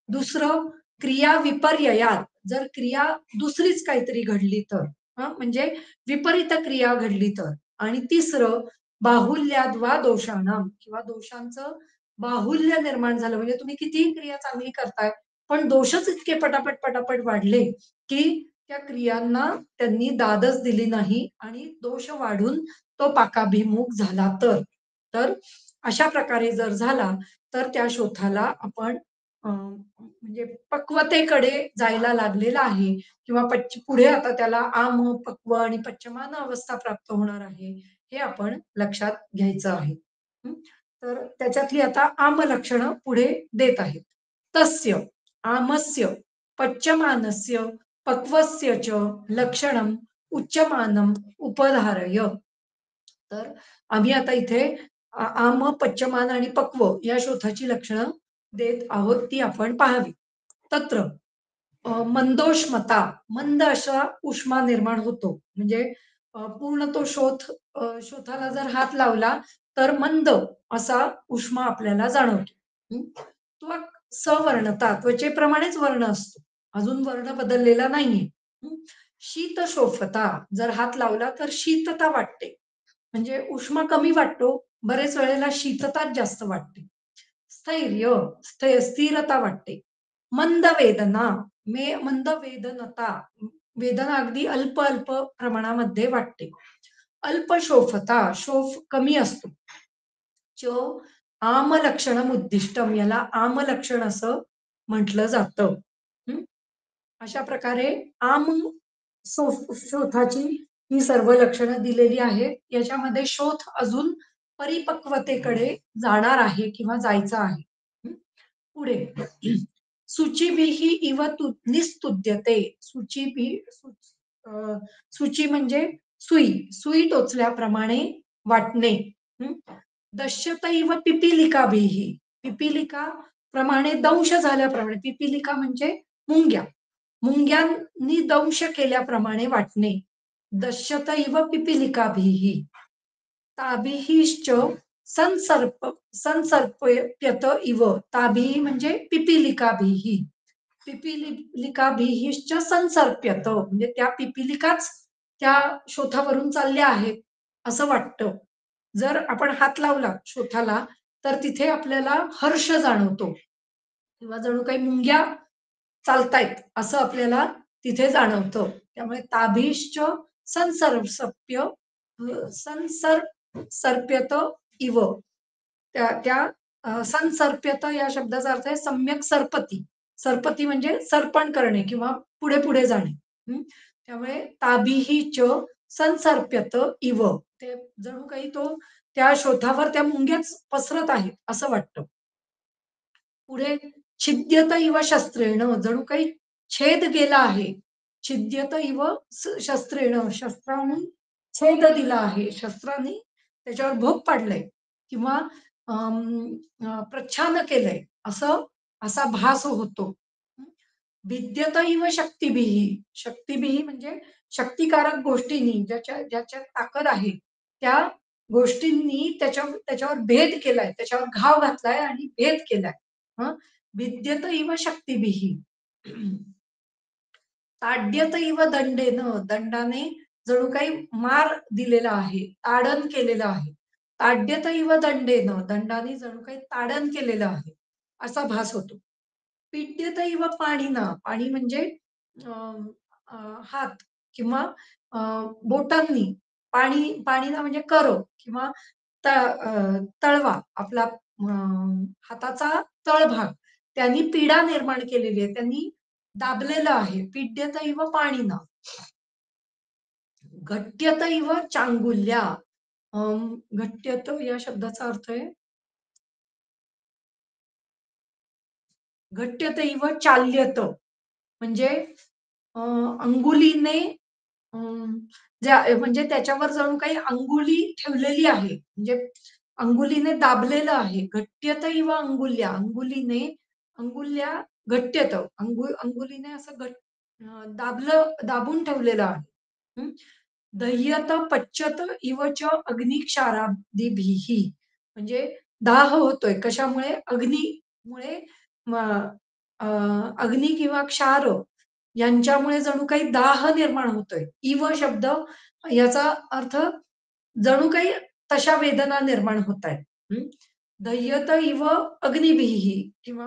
Speaker 1: दुसरं क्रिया विपर्ययात जर क्रिया दुसरीच काहीतरी घडली तर. म्हणजे विपरीत क्रिया घडली तर. आणि तिसरं बाहुल्याद वा दोषाणाम किंवा दोषांचं बाहुल्य निर्माण झालं म्हणजे तुम्ही कितीही क्रिया चांगली करताय, पण दोषच इतके पटापट वाढले, की त्या क्रियांना त्यांनी दादच दिली नाही आणि दोष वाढून तो पाकाभिमुख झाला तर. तर अशा प्रकारे जर झाला, तर त्या शोथाला आपण म्हणजे पक्वतेकडे जायला लागलेला आहे किंवा पुढे आता त्याला पक्व आणि पच्यमान अवस्था प्राप्त होणार आहे, हे आपण लक्षात घ्यायचं आहे. हं. तर त्याच्यातली आता लक्षणं पुढे देत आहेत. तस्य आमस्य पच्यमानस्य पक्वस्य च लक्षणं उच्यमानम् उपधारय. तर आम्ही आता इथे पच्यमान आणि पक्व या शोथाची लक्षणं देत आहोत, ती आपण पाहावी. तत्र मंदोष्मता, मंद असा उष्मा निर्माण होतो. म्हणजे पूर्ण तो शोथाला जर हात लावला, तर मंद असा उष्मा आपल्याला जाणवतो. हं. किंवा सवर्णता, त्वचेप्रमाणेच वर्ण असतो. अजून वर्ण बदललेला नाहीये. हं. शीतशोफता, जर हात लावला तर शीतता वाटते. म्हणजे उष्मा कमी वाटतो, बरेच वेळेला शीतताच जास्त वाटते. स्थैर्य, स्थिरता वाटते. मंद वेदना, मंद वेदनता, वेदना अगदी अल्प अल्प प्रमाणामध्ये वाटते. अल्प शोफता, शोफ कमी असतो. च आमलक्षणम उद्दिष्टम, याला आमलक्षण असं म्हटलं जातं. हं. अशा प्रकारे आम शोथाची ही सर्व लक्षणं दिलेली आहेत. याच्यामध्ये शोथ अजून परिपक्वतेकडे जाणार आहे किंवा जायचं आहे. हं. पुढे शुचिभिः इव निस्तुत्यते. अ, शुची म्हणजे सुई, सुई टोचल्याप्रमाणे वाटणे. हं. दश्यतैव पिपीलिकाभिः, पिपीलिका प्रमाणे दंश झाल्याप्रमाणे, पिपीलिका म्हणजे मुंग्या, मुंग्यांनी दंश केल्याप्रमाणे वाटणे. दश्यतैव पिपीलिकाभिः ताभिःश्च संसर्प्यत इव, ताभिः म्हणजे पिपीलिकाभिः, पिपीलिकाभिःश्च संसर्प्यत म्हणजे त्या पिपीलिकाच त्या शोथावरून चालल्या आहेत असं वाटतं. जर आपण हात लावला शोथाला तर तिथे आपल्याला हर्ष जाणवतो किंवा जणू काही मुंग्या चालतायत असं आपल्याला तिथे जाणवतं. त्यामुळे ताभिश्च संसर्प्य, संसर्प्यत इव, त्या त्या संसर्प्यत या शब्दाचा अर्थ आहे सम्यक सरपती. सरपती म्हणजे सरपण करणे किंवा पुढे पुढे जाणे. हं. त्यामुळे ताभिः च संसर्प्यत इव, ते जणू काही तो त्या शोधावर त्या मुंग्याच पसरत आहेत असं वाटतं. पुढे छिद्यत इव शस्त्रेण, जणू काही छेद गेला आहे. छिद्यत इव शस्त्रेण, शस्त्राने छेद दिला आहे. शस्त्राने त्याच्यावर भोग पाडलंय किंवा प्रच्छान केलंय असं, असा भास होतो. विद्यत इव शक्तिभिः, शक्तिभिः म्हणजे शक्तिकारक गोष्टींनी, ज्याच्या ज्याच्यात ताकद आहे त्या गोष्टींनी त्याच्यावर भेद केलाय, त्याच्यावर घाव घातलाय आणि भेद केलाय. हं. विद्यत इव शक्तिभिः. ताड्यत इव दंडेन, दंडाने जणू काही मार दिलेला आहे, ताडन केलेलं आहे. ताड्यत इव दंडेन, दंडाने जणू काही ताडन केलेलं आहे असा भास होतो. पीड्यत इव पाणीना, पाणी म्हणजे अ, अ, हात किंवा अ, बोटांनी, पाणीना म्हणजे कर किंवा तळवा आपला, हाताचा तळभाग त्यांनी पीडा निर्माण केलेली आहे, त्यांनी दाबलेलं आहे. पीड्यत इव पाणीना. घट्यत इव चांगुल्या, घट्यत या शब्दाचा अर्थ आहे घट्यत इव चाल्यत, म्हणजे अ, अंगुलीने, म्हणजे त्याच्यावर जणू काही अंगुली ठेवलेली आहे, म्हणजे अंगुलीने दाबलेलं आहे. घट्यत इव अंगुल्या, अंगुल्या घट्यत, अंगुलीने असं दाबून ठेवलेलं आहे. हं. दह्यत पच्यत इव च अग्निक्षारादिभिः, म्हणजे दाह होतोय कशामुळे, अग्नीमुळे. अ, अग्नी किंवा क्षार यांच्यामुळे जणू काही दाह निर्माण होतोय. इव शब्द याचा अर्थ जणू काही तशा वेदना निर्माण होत आहेत. हं. दह्यत इव अग्निभिः किंवा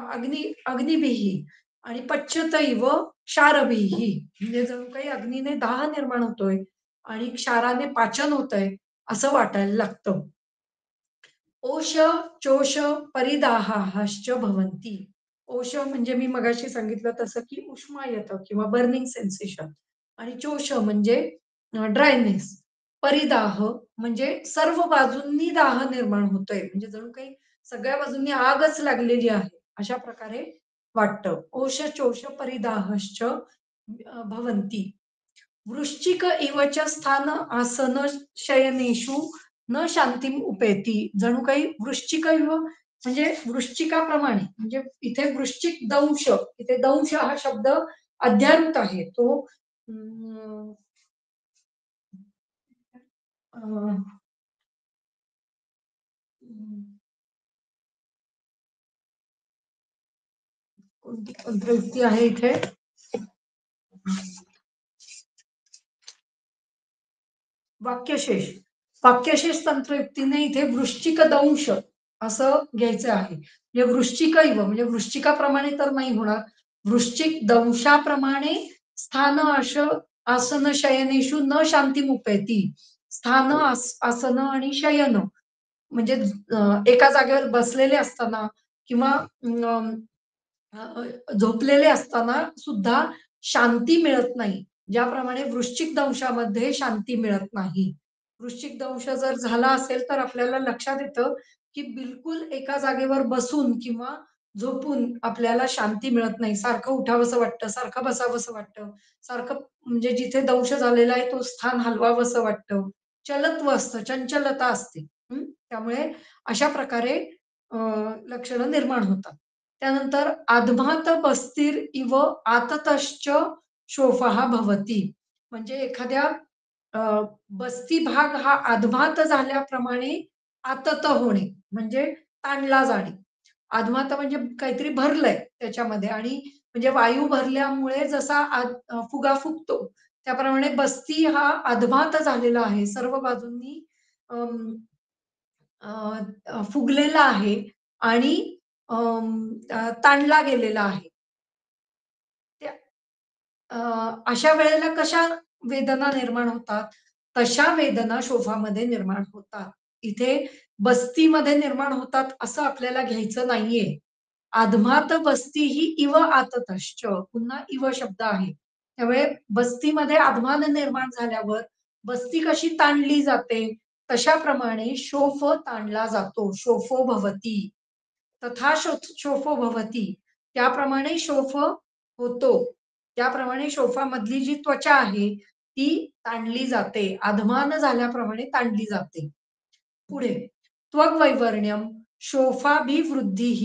Speaker 1: अग्निभिः आणि पच्यत इव क्षारभिः, म्हणजे जणू काही अग्नीने दाह निर्माण होतोय आणि क्षाराने पाचन होतंय असं वाटायला लागतं. ओष, चोष, परिदाहाश्च भवन्ति. ओष म्हणजे मी मगाशी सांगितलं तसं की उष्मा येतं किंवा बर्निंग सेन्सेशन, आणि चोष म्हणजे ड्रायनेस. परिदाह म्हणजे सर्व बाजूंनी दाह निर्माण होतोय, म्हणजे जणू काही सगळ्या बाजूंनी आगच लागलेली आहे अशा प्रकारे वाटतं. ओष, चोष, परिदाहश्च भवन्ति. वृश्चिक इवच स्थान आसन शयनेषु न शांतीम उपेती, जणू काही वृश्चिक इव म्हणजे वृश्चिकाप्रमाणे, म्हणजे इथे वृश्चिक दंश, इथे दंश हा शब्द अध्यारूत आहे. तो अं, अं, कोणती प्रवृत्ती आहे इथे, वाक्यशेष, वाक्यशेष तंत्रयुक्तीने इथे वृश्चिक दंश असं घ्यायचं आहे. म्हणजे वृश्चिकैव म्हणजे वृश्चिकाप्रमाणे तर नाही होणार. वृश्चिक दंशाप्रमाणे स्थान आसन शयनेषु न शांतिमुपैति. स्थान आसन आणि शयन म्हणजे एका जागेवर बसलेले असताना किंवा झोपलेले असताना सुद्धा शांती मिळत नाही. ज्याप्रमाणे वृश्चिक दंशामध्ये शांती मिळत नाही. वृश्चिक दंश जर झाला असेल तर आपल्याला लक्षात येतं, की बिलकुल एका जागेवर बसून किंवा झोपून आपल्याला शांती मिळत नाही. सारखं उठावसं वाटतं, सारखं बसावसं वाटतं, सारखं म्हणजे जिथे दंश झालेला आहे तो स्थान हलवावसं वाटतं. चलत्व असतं, चंचलता असते. त्यामुळे अशा प्रकारे लक्षणं निर्माण होतात. त्यानंतर अधमात बस्तीर इव आततश्च शोफः भवति. म्हणजे एखाद्या अ, बस्ती भाग हा अधमात झाल्याप्रमाणे आतत होणे म्हणजे ताणला जाणे. अधमात म्हणजे काहीतरी भरलंय त्याच्यामध्ये आणि म्हणजे वायू भरल्यामुळे जसा फुगा फुगतो त्याप्रमाणे बस्ती हा अधमात झालेला आहे. सर्व बाजूंनी अं, अ, फुगलेला आहे आणि ताणला गेलेला आहे. त्या अशा वेळेला कशा वेदना निर्माण होतात? तशा वेदना शोफामध्ये निर्माण होतात. इथे बस्तीमध्ये निर्माण होतात असं आपल्याला घ्यायचं नाहीये. अधमात बस्तीही इव आततश्च. पुन्हा इव शब्द आहे. त्यामुळे बस्तीमध्ये अधमान निर्माण झाल्यावर बस्ती कशी ताणली जाते, तशाप्रमाणे शोफ ताणला जातो. शोफो भवति. तथा शोफो भवति. त्याप्रमाणे शोफ होतो. त्याप्रमाणे शोफामधली जी त्वचा आहे, ती ताणली जाते. अधमान झाल्याप्रमाणे ताणली जाते. पुढे त्वग्वैवर्ण्यम, शोफाभिवृद्धिः,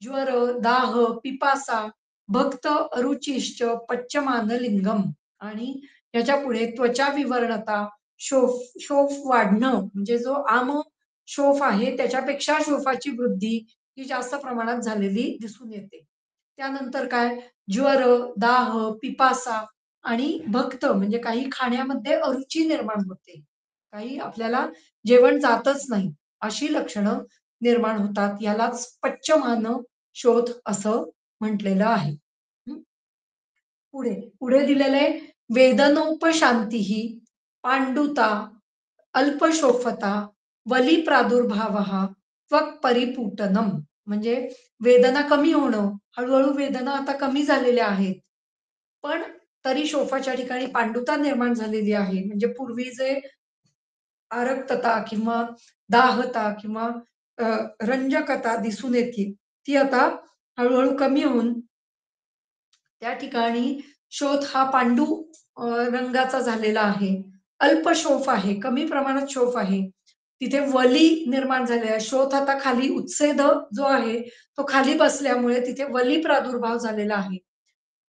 Speaker 1: ज्वर, दाह, पिपासा, भक्त अरुचिश्च पच्यमानलिंगम आणि याच्या पुढे त्वचा विवर्णता, शोफ वाढणं म्हणजे जो आम शोफ आहे त्याच्यापेक्षा शोफाची वृद्धी ही जास्त प्रमाणात झालेली दिसून येते. त्यानंतर काय ज्वर, दाह, पिपासा आणि भक्त म्हणजे काही खाण्यामध्ये अरुची निर्माण होते. काही आपल्याला जेवण जातच नाही. अशी लक्षणं निर्माण होतात. यालाच पच्यमान शोथ असं म्हटलेलं आहे. हं. पुढे, पुढे दिलेलं आहे वेदनोपशांतीः, पांडुता, अल्पशोफता, वली प्रादुर्भावः, त्वक्परिपूटनम म्हणजे वेदना कमी होणं, हळू वेदना आता कमी झालेल्या आहेत. पण तरी शोफाच्या ठिकाणी पांडुता निर्माण झालेली आहे. म्हणजे पूर्वी जे आरक्तता किंवा दाहता किंवा अ, रंजकता दिसून येते, ती आता हळू कमी होऊन त्या ठिकाणी शोथ हा पांडू रंगाचा झालेला आहे. अल्प शोफ आहे, कमी प्रमाणात शोफ आहे. तिथे वली निर्माण झालेला आहे. शोथ आता खाली उत्सेद जो आहे, तो खाली बसल्यामुळे तिथे वली प्रादुर्भाव झालेला आहे.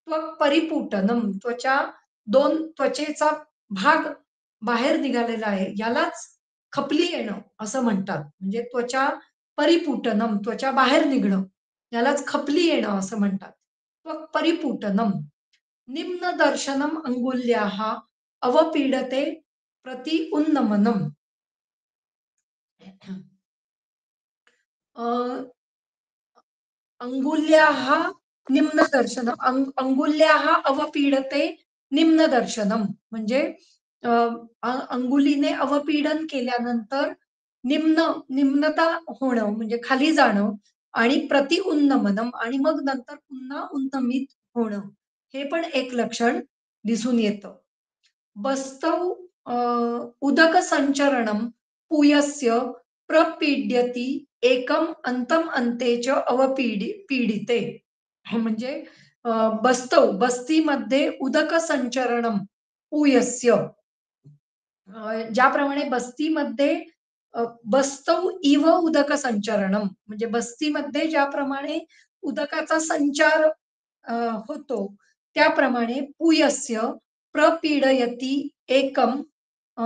Speaker 1: त्वक परिपूटनम त्वचेचा भाग बाहेर निघालेला आहे. यालाच खपली येणं असं म्हणतात. म्हणजे त्वचा परिपूटनम त्वचा बाहेर निघणं. यालाच खपली येणं असं म्हणतात. परिपूटनम निम्न दर्शनम अंगुल्याः अवपीडते प्रति उन्नमनम अ, अंगुल्याः निम्नदर्शनम अंगुल्याः अवपीडते निम्नदर्शनम म्हणजे अ, अंगुलीने अवपीडन केल्यानंतर निम्नता होणं म्हणजे खाली जाणं आणि प्रति उन्नमनम आणि मग नंतर पुन्हा उन्नमित होणं हे पण एक लक्षण दिसून येतं. बस्तौ अ, उदक संचरणम पूयस्य प्रपीड्यति एकम अंतम अंते च पीडिते म्हणजे बस्तीमध्ये उदक संचरणम पूयस्य ज्याप्रमाणे बस्तीमध्ये बस्तौ इव उदक संचरणम म्हणजे बस्तीमध्ये ज्याप्रमाणे उदकाचा संचार अ, होतो त्याप्रमाणे पूयस्य प्रपीडयति एकम अ,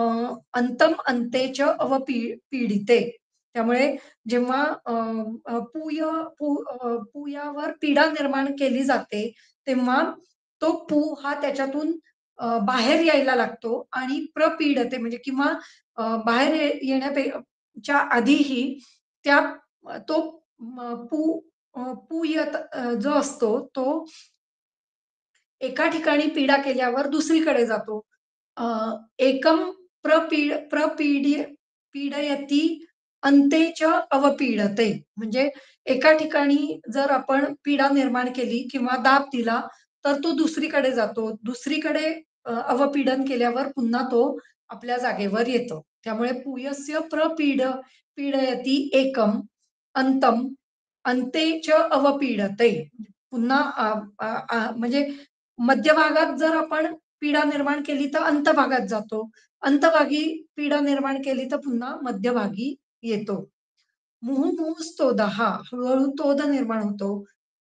Speaker 1: अंतम अंतेच पीडिते त्यामुळे जेव्हा पुयावर पीडा निर्माण केली जाते तेव्हा तो पू हा त्याच्यातून बाहेर यायला लागतो आणि प्रपीडते म्हणजे किंवा बाहेर येण्याच्या आधीही त्या तो पू पूयत जो असतो तो एका ठिकाणी पीडा केल्यावर दुसरीकडे जातो. अ, एकं पीडयती अन्ते च अवपीडते. म्हणजे एका ठिकाणी जर आपण पीडा निर्माण केली किंवा दाब दिला, तर तो दुसरीकडे जातो. दुसरीकडे अवपीडन केल्यावर पुन्हा तो आपल्या जागेवर येतो. त्यामुळे पूयस्य पीडयती एकं अंतं अन्ते च अवपीडते. पुन्हा अ, अ, म्हणजे मध्यभागात जर आपण पीडा निर्माण केली तर अंतभागात जातो. अंतभागी पीडा निर्माण केली तर पुन्हा मध्यभागी येतो. मुहुमुहुस्तोदः हळू-हळू तोद निर्माण होतो.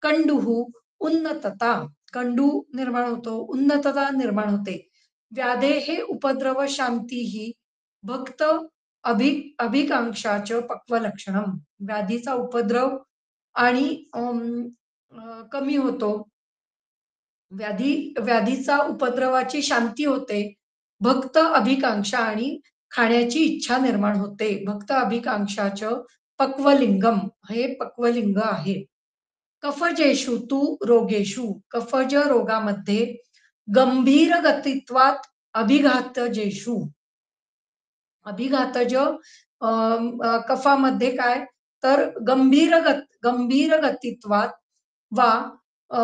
Speaker 1: कंडुः उन्नतता कंडू निर्माण होतो. उन्नतता निर्माण होते. व्याधेः उपद्रव शांतीः भक्त अभिकांक्षाच पक्वलक्षणम. व्याधीचा उपद्रव आणि कमी होतो. व्याधीचा उपद्रवाची शांती होते. भक्त अभिकांक्षा आणि खाण्याची इच्छा निर्माण होते. भक्त अभिकांक्षाचं पक्वलिंगम हे पक्वलिंग आहे. कफजेषु तु रोगेषु कफज रोगामध्ये गंभीर गतित्वात अभिघातजेषु अभिघातज कफामध्ये काय तर गंभीर गतित्वात वा अ,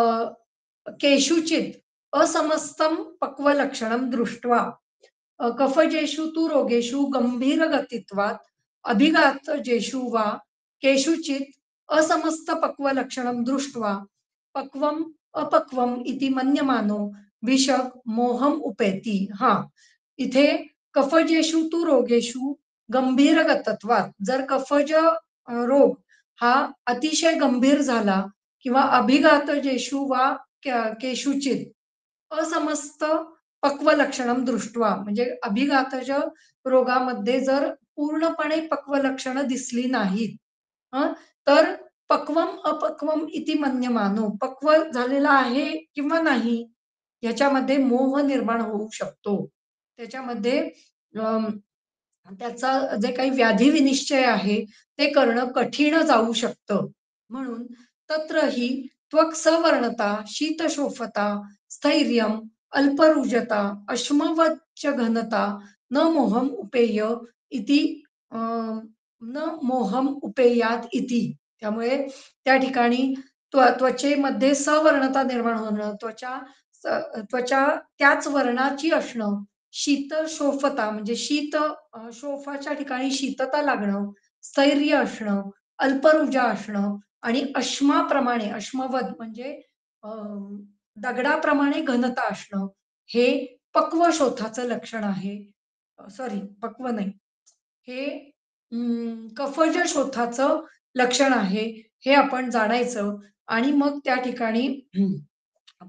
Speaker 1: केषुचित असमस्तं पक्वलक्षणं दृष्ट्वा कफजेषु तु रोगेषु गंभीरगतित्वात् अभिघातजेषु वा केषुचित् असमस्तपक्वलक्षणं दृष्ट्वा पक्वम् अपक्वम् इति मन्यमानो विषग मोहम् उपेति. हां, इथे कफजेषु तु रोगेषु गंभीरगतत्वात जर कफज रोग हा अतिशय गंभीर झाला किंवा अभिघातजेषु वा केषुचित असमस्त पक्वलक्षणं दृष्ट्वा म्हणजे अभिघातज रोगामध्ये जर पूर्णपणे पक्वलक्षणं दिसली नाहीत, हं, तर पक्वम अपक्वम इति मन्यमानो पक्व झालेला आहे किंवा नाही ह्याच्यामध्ये मोह निर्माण होऊ शकतो. त्याच्यामध्ये अ, त्याचा जे काही व्याधी विनिश्चय आहे, ते करणं कठीण जाऊ शकतं. म्हणून तत्र हि त्वक् सवर्णता, शीतशोफता, स्थैर्यं, अल्परुजता, अश्मवच्च घनता, न मोहम् उपेय इति अ, न मोहम् उपेयात इति. त्यामुळे त्या ठिकाणी त्वचेमध्ये सवर्णता निर्माण होणं, त्वचा त्याच वर्णाची असणं, शीतशोफता म्हणजे शोफाच्या ठिकाणी शीतता लागणं, स्थैर्य असणं, अल्परुजा असणं आणि अश्माप्रमाणे अश्मवत म्हणजे अ, दगडाप्रमाणे घनता असणं, हे पक्व शोथाचं लक्षण आहे. सॉरी पक्व नाही. हे कफज शोथाचं लक्षण आहे. हे आपण जाणायचं आणि मग त्या ठिकाणी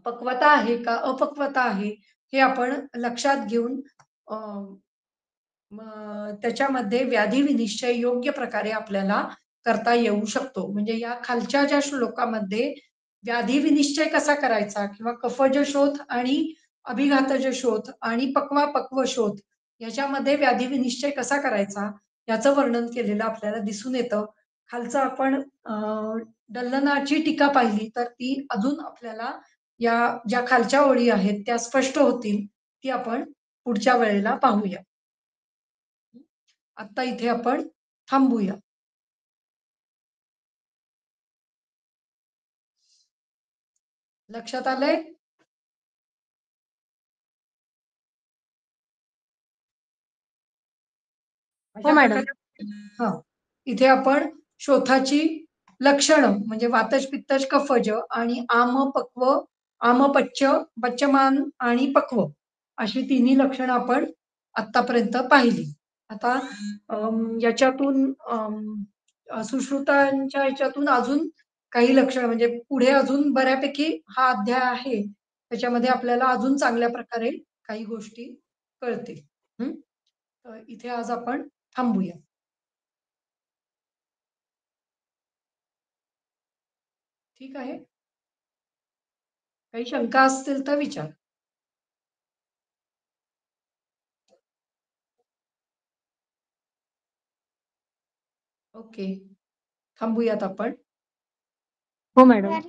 Speaker 1: पक्वता आहे का अपक्वता आहे, हे आपण लक्षात घेऊन अ, त्याच्यामध्ये व्याधी विनिश्चय योग्य प्रकारे आपल्याला करता येऊ शकतो. म्हणजे या खालच्या ज्या श्लोकामध्ये व्याधी विनिश्चय कसा करायचा किंवा कफज शोथ आणि अभिघातज शोथ आणि पक्व शोथ याच्यामध्ये व्याधी विनिश्चय कसा करायचा याचं वर्णन केलेलं आपल्याला दिसून येतं. खालचं आपण दल्लनाची टीका पाहिली तर ती अजून आपल्याला या ज्या खालच्या ओळी आहेत त्या स्पष्ट होतील. ती आपण पुढच्या वेळेला पाहूया. आता इथे आपण थांबूया. लक्षात आलंय?
Speaker 2: हो
Speaker 1: अशा
Speaker 2: मॅडम.
Speaker 1: प्रकारे हां. इथे आपण शोथाची लक्षणं म्हणजे वातज, पित्तज, कफज आणि आमपच्च, पच्यमान आणि पक्व अशी तिन्ही लक्षणं आपण आत्तापर्यंत पाहिली. आता याच्यातून सुश्रुतांच्या ह्याच्यातून अजून काही लक्षणं म्हणजे पुढे अजून बऱ्यापैकी हा अध्याय आहे. त्याच्यामध्ये आपल्याला अजून चांगल्या प्रकारे काही गोष्टी कळतील. हं. तर इथे आज आपण थांबूया. ठीक आहे. काही शंका असतील तर विचार. ओके. थांबूयात आपण.
Speaker 2: हो मॅडम.